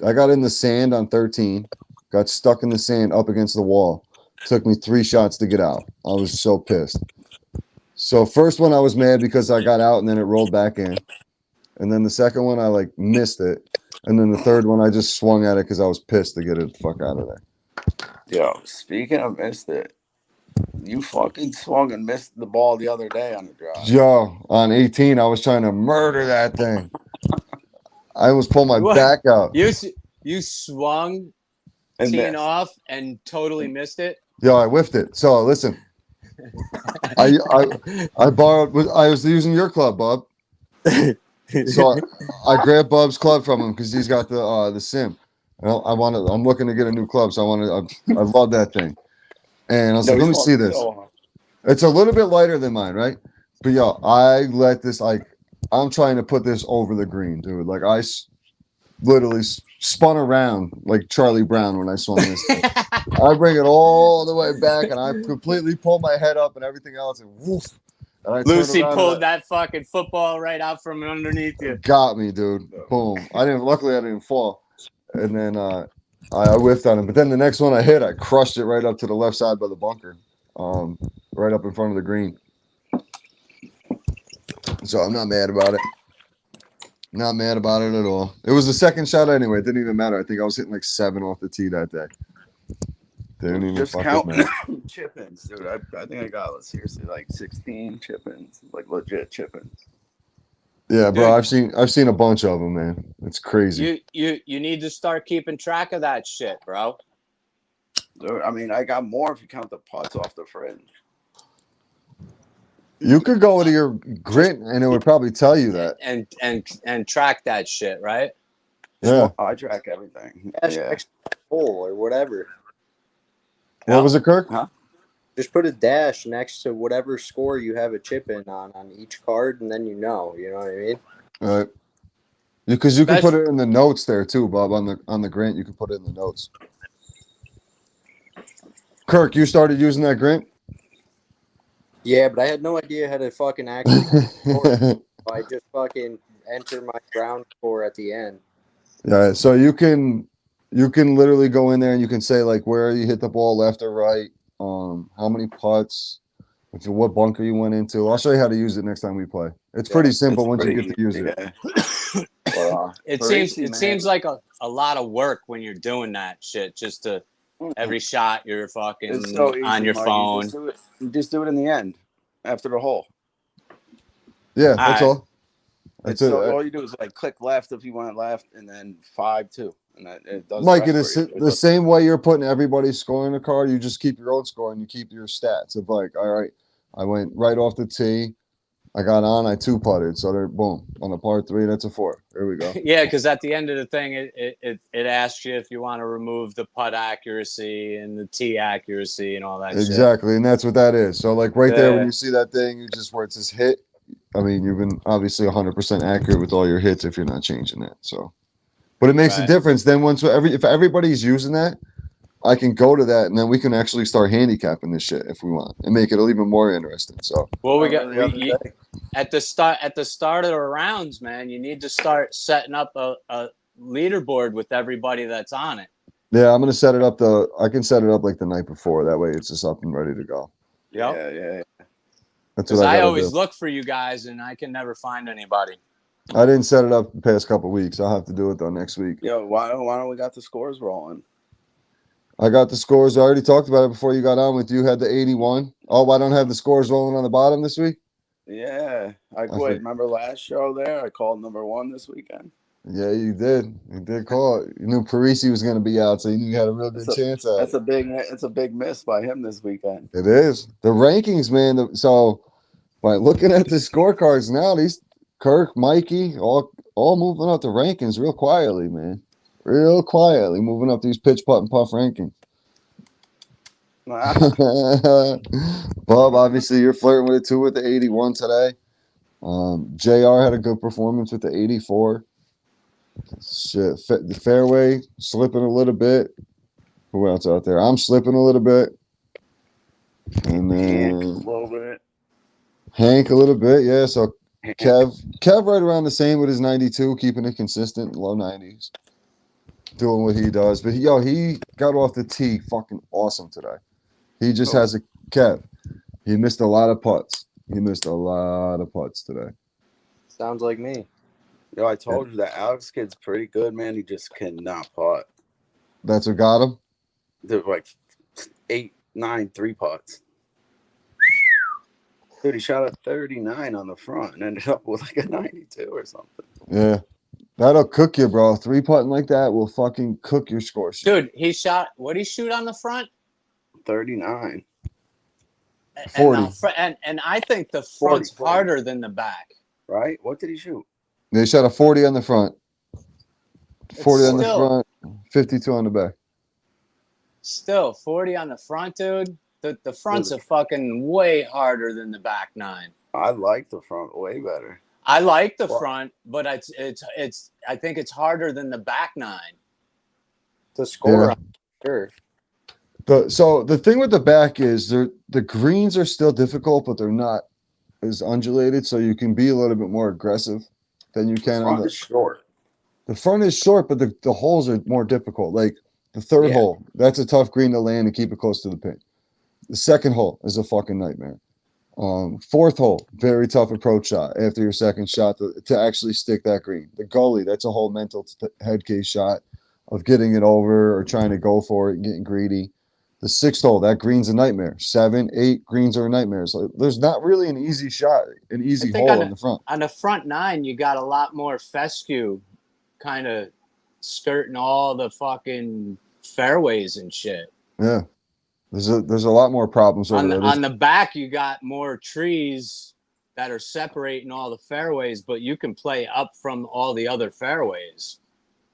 I got in the sand on 13, got stuck in the sand up against the wall. Took me 3 shots to get out. I was so pissed. So first one I was mad because I got out and then it rolled back in. And then the second one I missed it. And then the third one I just swung at it because I was pissed to get it the fuck out of there. Yo, speaking of missed it, you fucking swung and missed the ball the other day on the drive. Yo, on 18 I was trying to murder that thing. I was pulling my back out. You swung teeing off and totally missed it? Yo, I whiffed it. So listen, I borrowed. I was using your club, Bub. So I grabbed Bub's club from him because he's got the sim. I'm looking to get a new club, so I love that thing. And I was like, let me see this. It's a little bit lighter than mine, right? But yo, I let this I'm trying to put this over the green, dude. Like I literally spun around like Charlie Brown when I swung this thing. I bring it all the way back, and I completely pull my head up and everything else, and woof. And Lucy pulled that fucking football right out from underneath you. Got me, dude. Boom. Luckily I didn't fall. And then I whiffed on it. But then the next one I hit, I crushed it right up to the left side by the bunker, right up in front of the green. So I'm not mad about it. Not mad about it at all. It was the second shot anyway. It didn't even matter. I think I was hitting like 7 off the tee that day. Didn't even Just fucking count matter. chip-ins, dude. I think I got seriously like 16 chip-ins, like legit chip-ins. Yeah, bro. Dude. I've seen a bunch of them, man. It's crazy. You need to start keeping track of that shit, bro. Dude, I mean, I got more if you count the putts off the fringe. You could go to your grit and it would probably tell you that. And track that shit, right? Yeah. I track everything. Dash Yeah. next to the hole or whatever. What was it, Kirk? Huh? Just put a dash next to whatever score you have a chip in on each card, and then you know what I mean? Right. Because you can put it in the notes there too, Bob. On the grant, you can put it in the notes. Kirk, you started using that grant? Yeah, but I had no idea how to fucking actually score. I just fucking enter my ground score at the end. Yeah, so you can literally go in there and you can say like where you hit the ball, left or right, how many putts, what bunker you went into. I'll show you how to use it next time we play. It's pretty simple once you get to use it. Well, It seems like a lot of work when you're doing that shit. Just to every shot you're fucking It's so easy, on your Mike. phone. You just do it in the end, after the hole. Yeah, that's all. That's it. All you do is like click left if you want left, and then 5-2, and that it does. Mike, it is the same way you're putting everybody's score in the card. You just keep your own score and you keep your stats of like, all right, I went right off the tee. I got on, I 2-putted. So they're boom. On a par 3, that's a 4. There we go. Yeah, because at the end of the thing, it asks you if you want to remove the putt accuracy and the tee accuracy and all that exactly, shit. and that's what that is. So like right there when you see that thing, you just where it says hit. I mean, you've been obviously 100% accurate with all your hits if you're not changing that. So, but it makes a difference. Then if everybody's using that, I can go to that, and then we can actually start handicapping this shit if we want, and make it even more interesting. So, well, at the start of the rounds, man, you need to start setting up a leaderboard with everybody that's on it. Yeah, I'm gonna set it up. I can set it up like the night before. That way, it's just up and ready to go. Yep. Yeah. That's what Because I gotta always do. look for you guys, and I can never find anybody. I didn't set it up the past couple of weeks. I'll have to do it though next week. Yo, why don't we got the scores rolling? I got the scores. I already talked about it before you got on with you. Had the 81. Oh, I don't have the scores rolling on the bottom this week? Yeah. Remember last show there? I called number 1 this weekend. Yeah, you did. You did call it. You knew Parisi was going to be out, so you knew you had a real good chance at it. It's a big miss by him this weekend. It is. The rankings, man. So by looking at the scorecards now, these Kirk, Mikey, all moving up the rankings real quietly, man. Real quietly moving up these pitch, putt, and puff rankings. Bub, obviously you're flirting with it too with the 81 today. JR had a good performance with the 84. Shit, the fairway slipping a little bit. Who else out there? I'm slipping a little bit. And then Hank a little bit. Hank a little bit, yeah. So Kev right around the same with his 92, keeping it consistent, low 90s. Doing what he does. But he got off the tee fucking awesome today. He just has a Kev. He missed a lot of putts. He missed a lot of putts today. Sounds like me. Yo, I told you that Alex kid's pretty good, man. He just cannot putt. That's what got him? They're like 8, 9 3-putts. Dude, he shot a 39 on the front and ended up with like a 92 or something. Yeah. That'll cook you, bro. 3-putting like that will fucking cook your score sheet. Dude, what'd he shoot on the front? 39. 40. And I think the front's 40. Harder than the back. Right? What did he shoot? They shot a 40 on the front. 40 on the front, 52 on the back. Still, 40 on the front, dude. The front's a fucking way harder than the back 9. I like the front way better. I like the front, but it's I think it's harder than the back 9. To score, sure. So the thing with the back is the greens are still difficult, but they're not as undulated, so you can be a little bit more aggressive than you can. The front is short. The front is short, but the holes are more difficult. Like the third hole, that's a tough green to land and keep it close to the pin. The second hole is a fucking nightmare. Fourth hole, very tough approach shot after your second shot to actually stick that green. The gully, that's a whole mental head case shot of getting it over or trying to go for it and getting greedy. The sixth hole, that green's a nightmare. 7, 8 greens are nightmares. So there's not really an easy shot, an easy hole on the front. On the front 9, you got a lot more fescue kind of skirting all the fucking fairways and shit. Yeah. There's a lot more problems over there. On the back, you got more trees that are separating all the fairways, but you can play up from all the other fairways.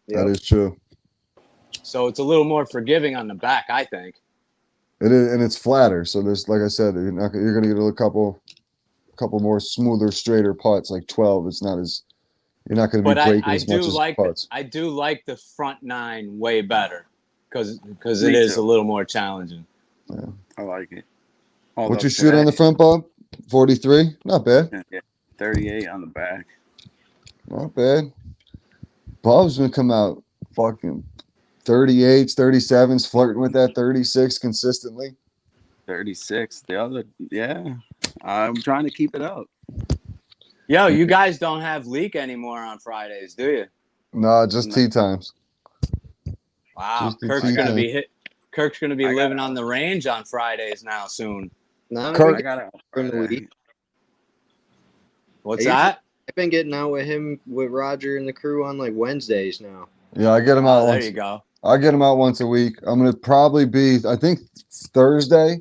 That is true. So it's a little more forgiving on the back, I think. It is, and it's flatter. So there's, like I said, you're going to get a couple more smoother, straighter putts, like 12. It's not as you're not going to be breaking as much as putts. I do like the front 9 way better because it is a little more challenging. Yeah. I like it. What you shoot on the front, Bob? 43? Not bad. Yeah, 38 on the back. Not bad. Bob's been come out fucking 38s, 37s, flirting with that 36 consistently. 36. I'm trying to keep it up. Yo, you guys don't have leak anymore on Fridays, do you? No, just tee times. Wow, Kirk's gonna be living on the range on Fridays now soon. No, Kirk, what's that? I've been getting out with him, with Roger and the crew on like Wednesdays now. Yeah, I get him out. There you go. I get him out once a week. I'm gonna probably be. I think Thursday.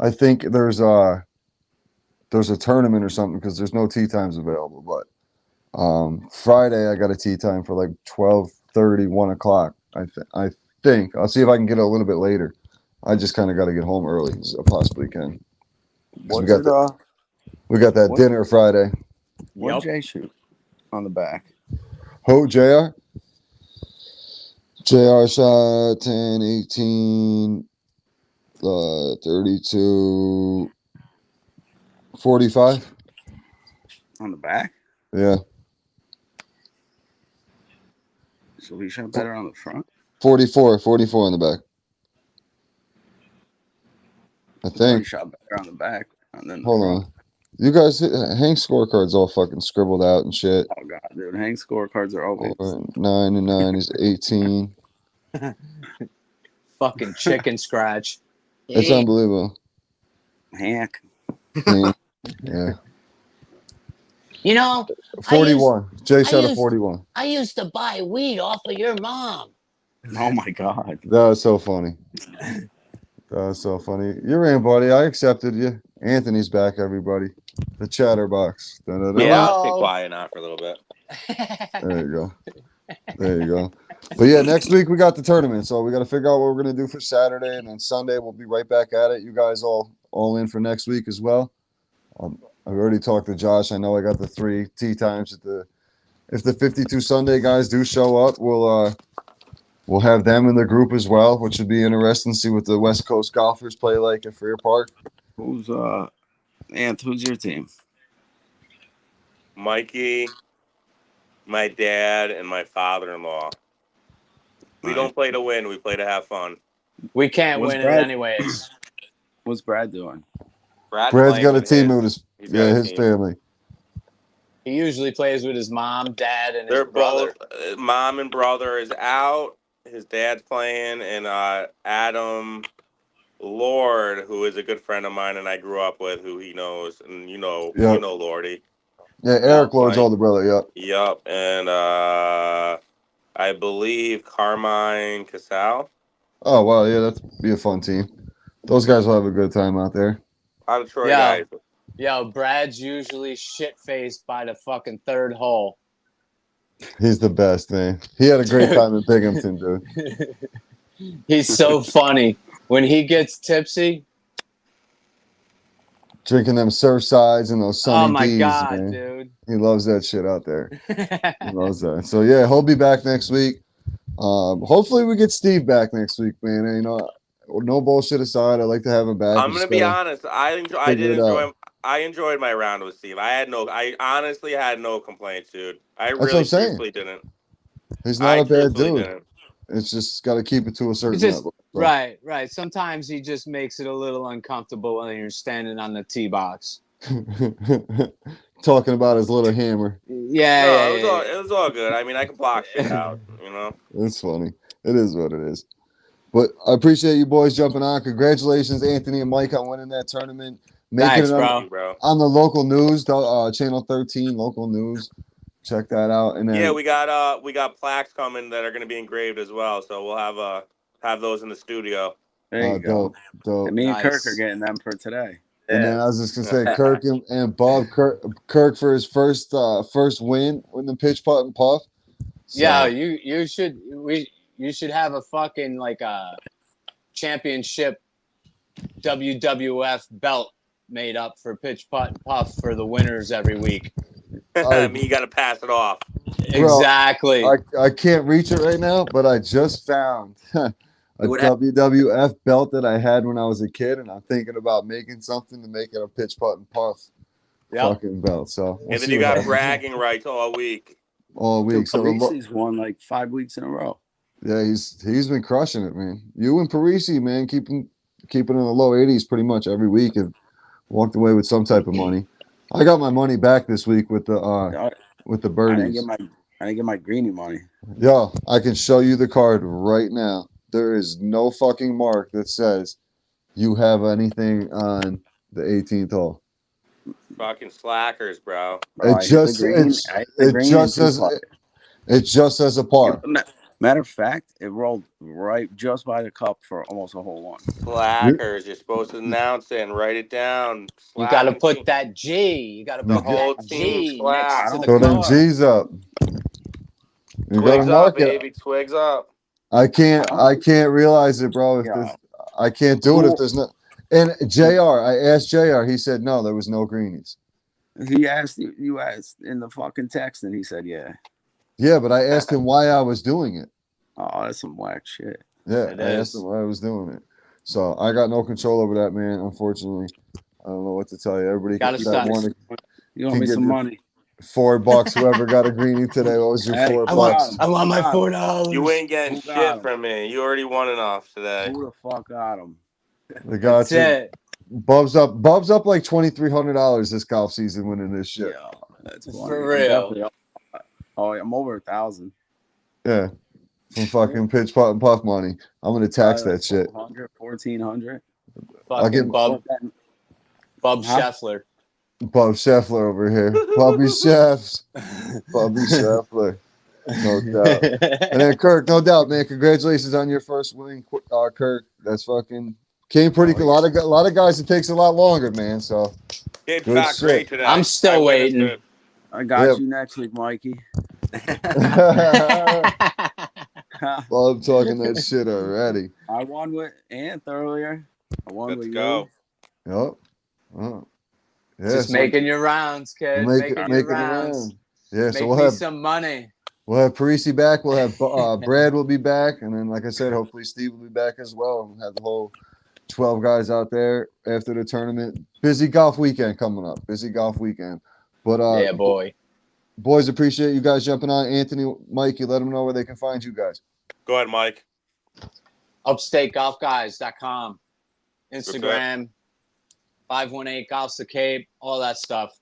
I think there's a tournament or something because there's no tee times available. But Friday I got a tee time for like 12:30, 1 o'clock. I think I'll see if I can get it a little bit later. I just kind of got to get home early as I possibly can. We got that dinner Friday. What Jay shoot on the back? Who, JR? JR shot 10, 18, 32, 45. On the back? Yeah. So we shot better on the front? 44 on the back. I think. We shot better on the back. And then Hold on. You guys, Hank's scorecard's all fucking scribbled out and shit. Oh, God, dude. Hank's scorecards are always. 9 and 9 is 18. Fucking chicken scratch. It's unbelievable. Hank. Yeah. You know, 41. Jay shot a 41. I used to buy weed off of your mom. Oh, my God. That was so funny. You're in, buddy. I accepted you. Anthony's back, everybody. The chatterbox. Da-da-da. Yeah, I'll stay quiet now for a little bit. There you go. But yeah, next week we got the tournament, so we got to figure out what we're gonna do for Saturday, and then Sunday we'll be right back at it. You guys all in for next week as well. I've already talked to Josh. I know I got the 3 tee times if the 52 Sunday guys do show up, we'll have them in the group as well, which should be interesting. See what the West Coast golfers play like at Freer Park. Who's your team? Mikey, my dad, and my father-in-law. We don't play to win. We play to have fun. We can't win it anyways. What's Brad doing? Brad's got a team with his family. He usually plays with his mom, dad, and They're his brother. both mom and brother is out. His dad's playing, and Adam Lord, who is a good friend of mine and I grew up with, who he knows, and you know Lordy. Yeah, Eric Lord's older brother. Yep. Yep, and I believe Carmine Casal. Oh wow, yeah, that'd be a fun team. Those guys will have a good time out there. I'm a Troy guy. Yo, Brad's usually shit-faced by the fucking 3rd hole. He's the best, man. He had a great time in Binghamton, dude. He's so funny. When he gets tipsy. Drinking them Surfsides and those Sunny Oh, my D's, God, man. dude. He loves that shit out there. He loves that. So, yeah, he'll be back next week. Hopefully we get Steve back next week, man. And, no bullshit aside, I'd like to have him back. I'm gonna be honest. I enjoyed my round with Steve. I honestly had no complaints, dude. I really truthfully didn't. He's not a bad dude. Didn't. It's just got to keep it to a certain level. So. Right. Sometimes he just makes it a little uncomfortable when you're standing on the tee box. Talking about his little hammer. Yeah, No, yeah, it was yeah, all yeah. it was all good. I mean, I can block shit out, you know. It's funny. It is what it is. But I appreciate you boys jumping on. Congratulations, Anthony and Mike, on winning that tournament. Making Thanks, it bro. Thank you, bro. on the local news, channel 13, local news. Check that out. And then Yeah, we got plaques coming that are going to be engraved as well. So we'll have those in the studio. There you go. dope, dope. And me and Kirk are Nice. getting them for today. And then I was just gonna say, Kirk and Bob, Kirk for his first win in the pitch putt and puff. So, Yeah, you should have a fucking like a championship WWF belt made up for pitch putt and puff for the winners every week. I mean, you got to pass it off. Exactly. I can't reach it right now, but I just found a WWF belt that I had when I was a kid, and I'm thinking about making something to make it a pitch putt and puff fucking belt. So and then you got bragging rights all week. All week. So Parisi's won like 5 weeks in a row. Yeah, he's been crushing it, man. You and Parisi, man, keeping in the low 80s pretty much every week, and walked away with some type of money. I got my money back this week with the birdies. I didn't get my greenie money. Yo, I can show you the card right now. There is no fucking mark that says you have anything on the 18th hole. Fucking slackers, bro. It just says a par. Matter of fact, it rolled right just by the cup for almost a hole one. Slackers, you're supposed to announce it and write it down. You got to put that G. You got to put whole that team G slack. next to the Throw them card. G's up. You gotta Twigs mark up, it. baby. Twigs up. I can't realize it, bro. I can't do it if there's no. And I asked JR. He said no, there was no greenies. He asked you asked in the fucking text, and he said yeah. Yeah, but I asked him why I was doing it. Oh, that's some whack shit. Yeah, I asked him why I was doing it. So I got no control over that, man. Unfortunately, I don't know what to tell you. Everybody Gotta stop. You owe me some money. $4. Whoever got a greenie today, what was your $4? I want my $4. You ain't getting shit from me. You already won enough today. Who the fuck got him? The guy said, Bub's up like $2,300 this golf season winning this shit. Yeah, that's funny. For real. Oh, I'm over 1,000. Yeah, from fucking pitch putt and puff money. I'm gonna tax that shit. 1,400. Fucking Bub Scheffler. Bub Scheffler over here. Bubby Chefs. Bubby Scheffler. No doubt. And then Kirk, no doubt, man. Congratulations on your first win, Kirk. That's fucking came pretty good. A lot of guys, it takes a lot longer, man. So Kid shot great today. I'm still waiting. I got you next week, Mikey. Bub talking that shit already. I won with Ant earlier. I won with go. You. Yep. Yeah, Just making your rounds, kid. Making your rounds. Yeah, Make so we'll me have some money. We'll have Parisi back. We'll have Brad will be back, and then, like I said, hopefully Steve will be back as well. We'll have the whole 12 guys out there after the tournament. Busy golf weekend coming up. But yeah, boys, appreciate you guys jumping on. Anthony, Mikey, let them know where they can find you guys. Go ahead, Mike. UpstateGolfGuys.com, Instagram, 518 Golf's the Cape, all that stuff.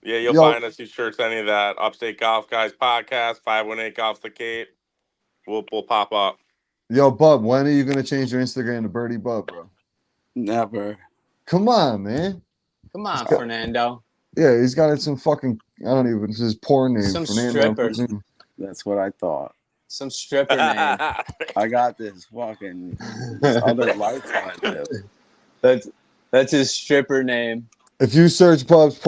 Yeah, you'll find us t-shirts, any of that. Upstate Golf Guys podcast, 518 Golf's the Cape. We'll pop up. Yo, Bub, when are you gonna change your Instagram to Birdie Bub, bro? Never. Come on, man. Come on, Fernando. Yeah, he's got some fucking, I don't even, it's his porn name. Some Fernando. stripper. That's what I thought. Some stripper name. I got this other lifetime. That's his stripper name. If you search Bub's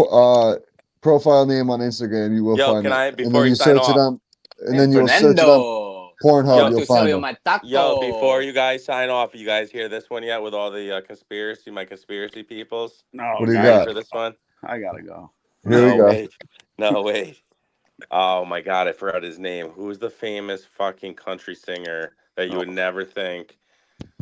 profile name on Instagram, you will find it. Before you search it on, and then you'll search it on Pornhub, you'll find it. Yo, before you guys sign off, you guys hear this one yet with all the my conspiracy peoples? No. What do you got? For this one? I gotta go. Here we go. Wait. No, wait. Oh my God, I forgot his name. Who's the famous fucking country singer that you would never think?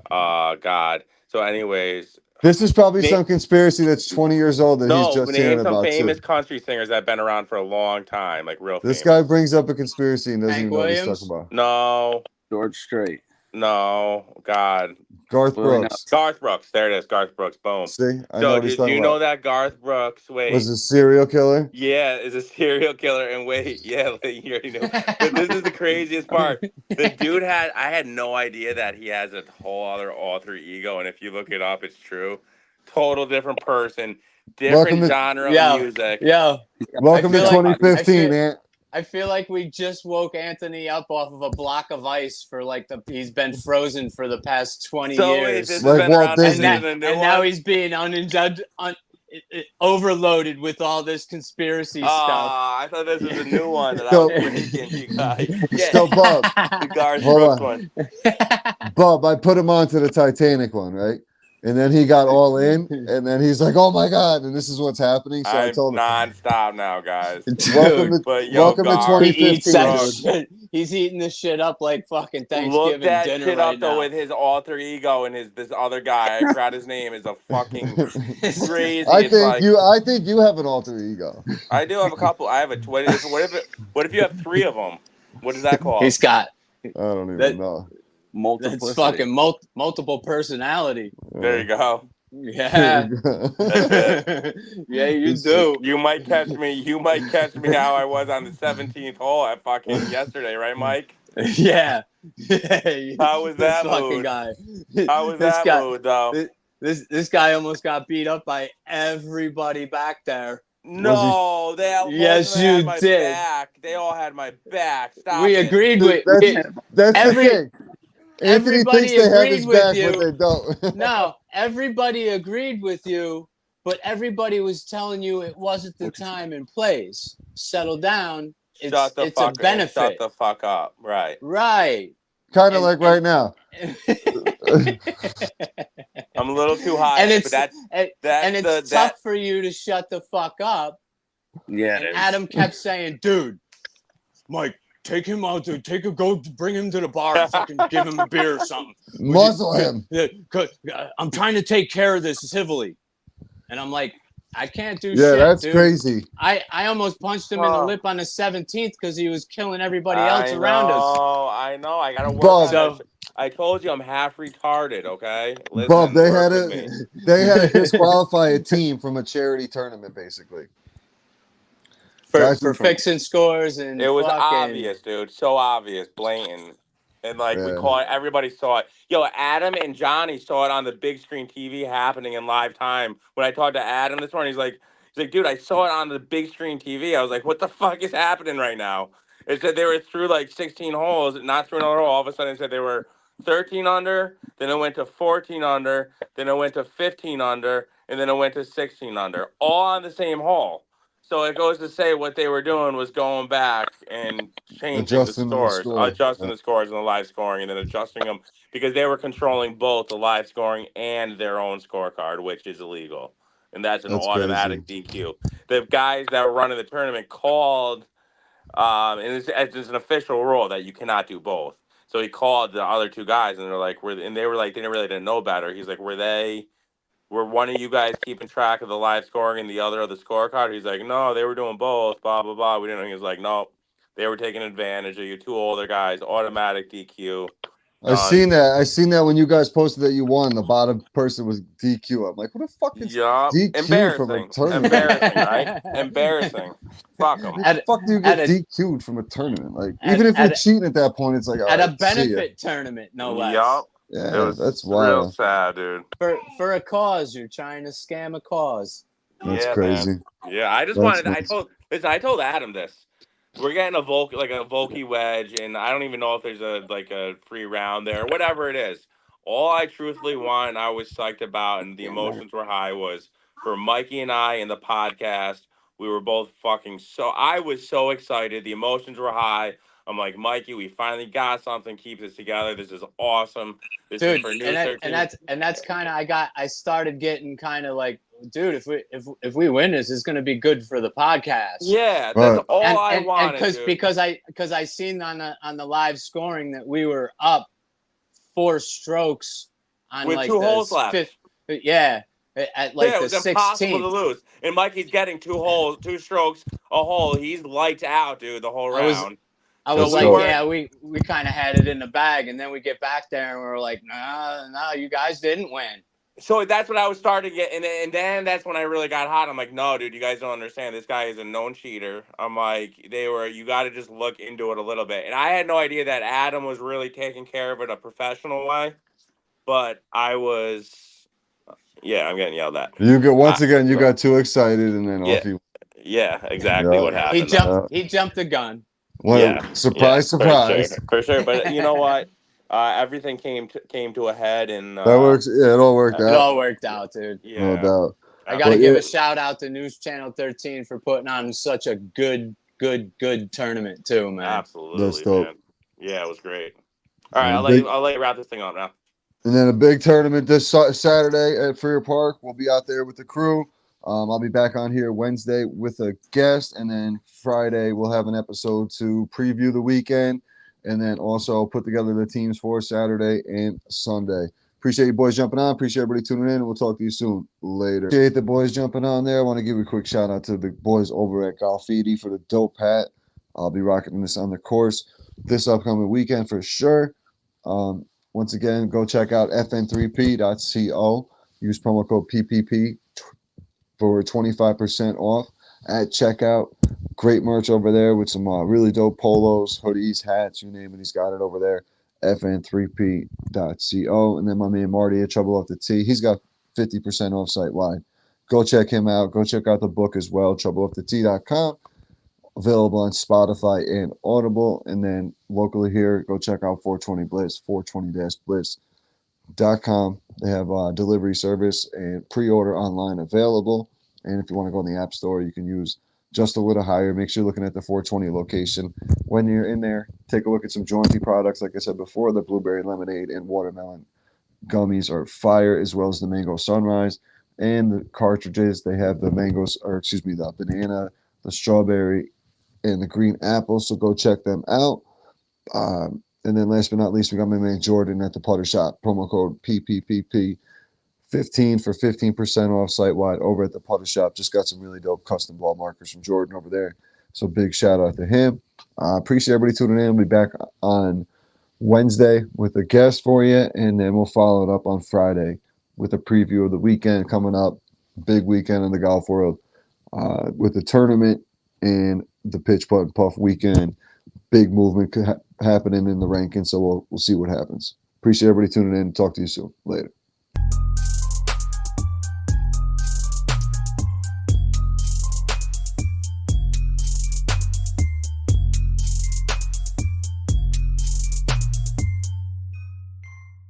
God. So, anyways, this is probably some conspiracy that's 20 years old that he's just hearing about. Name some famous country singers that have been around for a long time, like real. This guy brings up a conspiracy and doesn't even know what he's talking about. No, George Strait. No, God. Garth Willie Brooks. Garth Brooks. There it is. Garth Brooks. Boom. See, I know So what he's did talking you about. know that Garth Brooks? Wait. Was a serial killer? Yeah, is a serial killer. And wait, yeah, like, you already know. But this is the craziest part. The dude I had no idea that he has a whole other alter ego. And if you look it up, it's true. Total different person, Welcome different to genre of Yo, music. yo, welcome to feel like- 2015, Ant. I feel like we just woke Anthony up off of a block of ice for like he's been frozen for the past 20 So wait, years. this has Like been Walt around. This Disney. isn't a new And one? now he's being overloaded with all this conspiracy stuff. I thought this was a new one that So- I was breaking, you guys. Yeah, So, Bub, the Garth hold Brooks on. one. Bub, I put him onto the Titanic one, right? And then he got all in, and then he's like, "Oh my god!" And this is what's happening. So I I'm told him, non-stop now, guys. "Welcome to But yo, welcome to Garth, He eats that 2015." shit. He's eating this shit up like fucking Look Thanksgiving that dinner shit right up though now. with his alter ego and this other guy. I forgot his name. Is a fucking crazy. I It's think like, I think you have an alter ego. I do have a couple. I have a what if you have 3 of them? What is that called? He's got I don't even That- know. Multiplicity. that's fucking multiple personality. There you go. Yeah. Yeah, you do. You might catch me. You might catch me how I was on the 17th hole at fucking yesterday, right, Mike? Yeah. How was that this fucking mood? guy? How was This that guy- mood though? This guy almost got beat up by everybody back there. No, they all Yes, had you my did. back. They all had my back. Stop We it. agreed with That's Every- the thing. Anthony everybody thinks they have agreed his with back, you. but they don't. No, everybody agreed with you, but everybody was telling you it wasn't the time and place. Settle down. It's a benefit. Shut the fuck up. Right. Right. Kind of And- like right now. I'm a little too high, and it's but that's it's tough for you to shut the fuck up. Yeah, And it is. Adam kept saying, "Dude, Mike, take him out to go bring him to the bar and fucking give him a beer or something. Muzzle him. Yeah, 'cause, I'm trying to take care of this civilly." And I'm like, I can't do Yeah, shit. that's dude. crazy. I almost punched him in the lip on the 17th because he was killing everybody else around us. I know. I gotta work Bub. on this. I told you I'm half retarded. Okay. Listen, Bub, they work had with to me. they had to disqualify a team from a charity tournament, basically. For fixing scores and It was fucking, obvious, dude. So obvious, blatant. And like we Yeah. caught, everybody saw it. Yo, Adam and Johnny saw it on the big screen TV happening in live time. When I talked to Adam this morning, he's like, dude, I saw it on the big screen TV. I was like, what the fuck is happening right now? It said they were through like 16 holes, not through another hole. All of a sudden, it said they were 13 under. Then it went to 14 under. Then it went to 15 under, and then it went to 16 under, all on the same hole. So it goes to say what they were doing was going back and changing Adjusting the score. adjusting the scores and the live scoring, and then adjusting them because they were controlling both the live scoring and their own scorecard, which is illegal, and that's an That's automatic DQ. The guys that were running the tournament called, and it's an official rule that you cannot do both. So he called the other 2 guys, and they were like, they didn't know better. He's like, were one of you guys keeping track of the live scoring and the other of the scorecard? He's like, no, they were doing both, blah, blah, blah. We didn't know. He was like, no, they were taking advantage of you. 2 older guys, automatic DQ. I seen that when you guys posted that you won. The bottom person was DQ. I'm like, what the fuck is Yup. DQ from a Embarrassing. tournament? Embarrassing, right? Embarrassing. Fuck them. How the fuck do you get at a- DQ'd from a tournament? Like, at- even if you're at a- cheating at that point, it's like, all at right, a benefit tournament, no less. Yup. Yeah, It was that's real wild. sad, dude. For a cause, you're trying to scam a cause. That's Yeah, crazy. man. Yeah, I just That's wanted. nuts. I told Adam this. We're getting a Volky wedge, and I don't even know if there's a free round there, whatever it is. All I truthfully want, and I was psyched about, and the emotions were high, was for Mikey and I in the podcast. We were both I was so excited. The emotions were high. I'm like, Mikey, we finally got something. Keep this together. This is awesome. This is Dude, for and that's kind of I started getting kind of like, dude, if we win this, it's gonna be good for the podcast. Yeah, that's Right. all And, I and, wanted. and dude. because I seen on the live scoring that we were up 4 strokes on With like 2 the holes left. yeah, at like It the was impossible to 16th. lose. And Mikey's getting 2 strokes a hole. He's lights out, dude, the whole round. I was That's like, dope. yeah, we kind of had it in the bag, and then we get back there and we're like, nah, you guys didn't win. So that's what I was starting to get, and then that's when I really got hot. I'm like, no, dude, you guys don't understand. This guy is a known cheater. I'm like, you got to just look into it a little bit. And I had no idea that Adam was really taking care of it a professional way, but I was, yeah, I'm getting yelled at. You get once again, you So, got too excited, and then yeah, off you. yeah, exactly Yeah. what He happened. jumped the gun. Well, Yeah, surprise, for sure, surprise. for sure. But you know what? Everything came to a head, and That works. Yeah, it all worked It out. all worked out, dude. No yeah, doubt. I got to But give yeah, a shout out to News Channel 13 for putting on such a good tournament too, man. that's absolutely, dope. man. Yeah, it was great. All right, Big, I'll let you wrap this thing up now. and then a big tournament this Saturday at Freer Park. We'll be out there with the crew. I'll be back on here Wednesday with a guest, and then Friday we'll have an episode to preview the weekend, and then also put together the teams for Saturday and Sunday. Appreciate you boys jumping on. Appreciate everybody tuning in, and we'll talk to you soon. Later. Appreciate the boys jumping on there. I want to give a quick shout out to the boys over at Golfiti for the dope hat. I'll be rocking this on the course this upcoming weekend for sure. Once again, go check out fn3p.co. Use promo code PPP for 25% off at checkout. Great merch over there with some really dope polos, hoodies, hats, you name it. He's got it over there. fn3p.co. And then my man Marty at Trouble Off the Tee. He's got 50% off site wide. Go check him out. Go check out the book as well, troubleoffthetee.com. Available on Spotify and Audible. And then locally here, go check out 420 Bliss, 420-bliss.com. They have delivery service and pre-order online available. And if you want to go in the App Store, you can use just a little higher. Make sure you're looking at the 420 location. When you're in there, take a look at some Jaunty products. Like I said before, the blueberry lemonade and watermelon gummies are fire, as well as the mango sunrise. And the cartridges, they have the the banana, the strawberry, and the green apple. So go check them out. And then last but not least, we got my man Jordan at the Putter Shop. Promo code PPPP 15 for 15% off site wide over at the Putter Shop. Just got some really dope custom ball markers from Jordan over there. So big shout out to him. Appreciate everybody tuning in. We'll be back on Wednesday with a guest for you, and then we'll follow it up on Friday with a preview of the weekend coming up. Big weekend in the golf world with the tournament and the pitch putt and puff weekend. Big movement happening in the rankings, so we'll see what happens. Appreciate everybody tuning in. Talk to you soon. Later.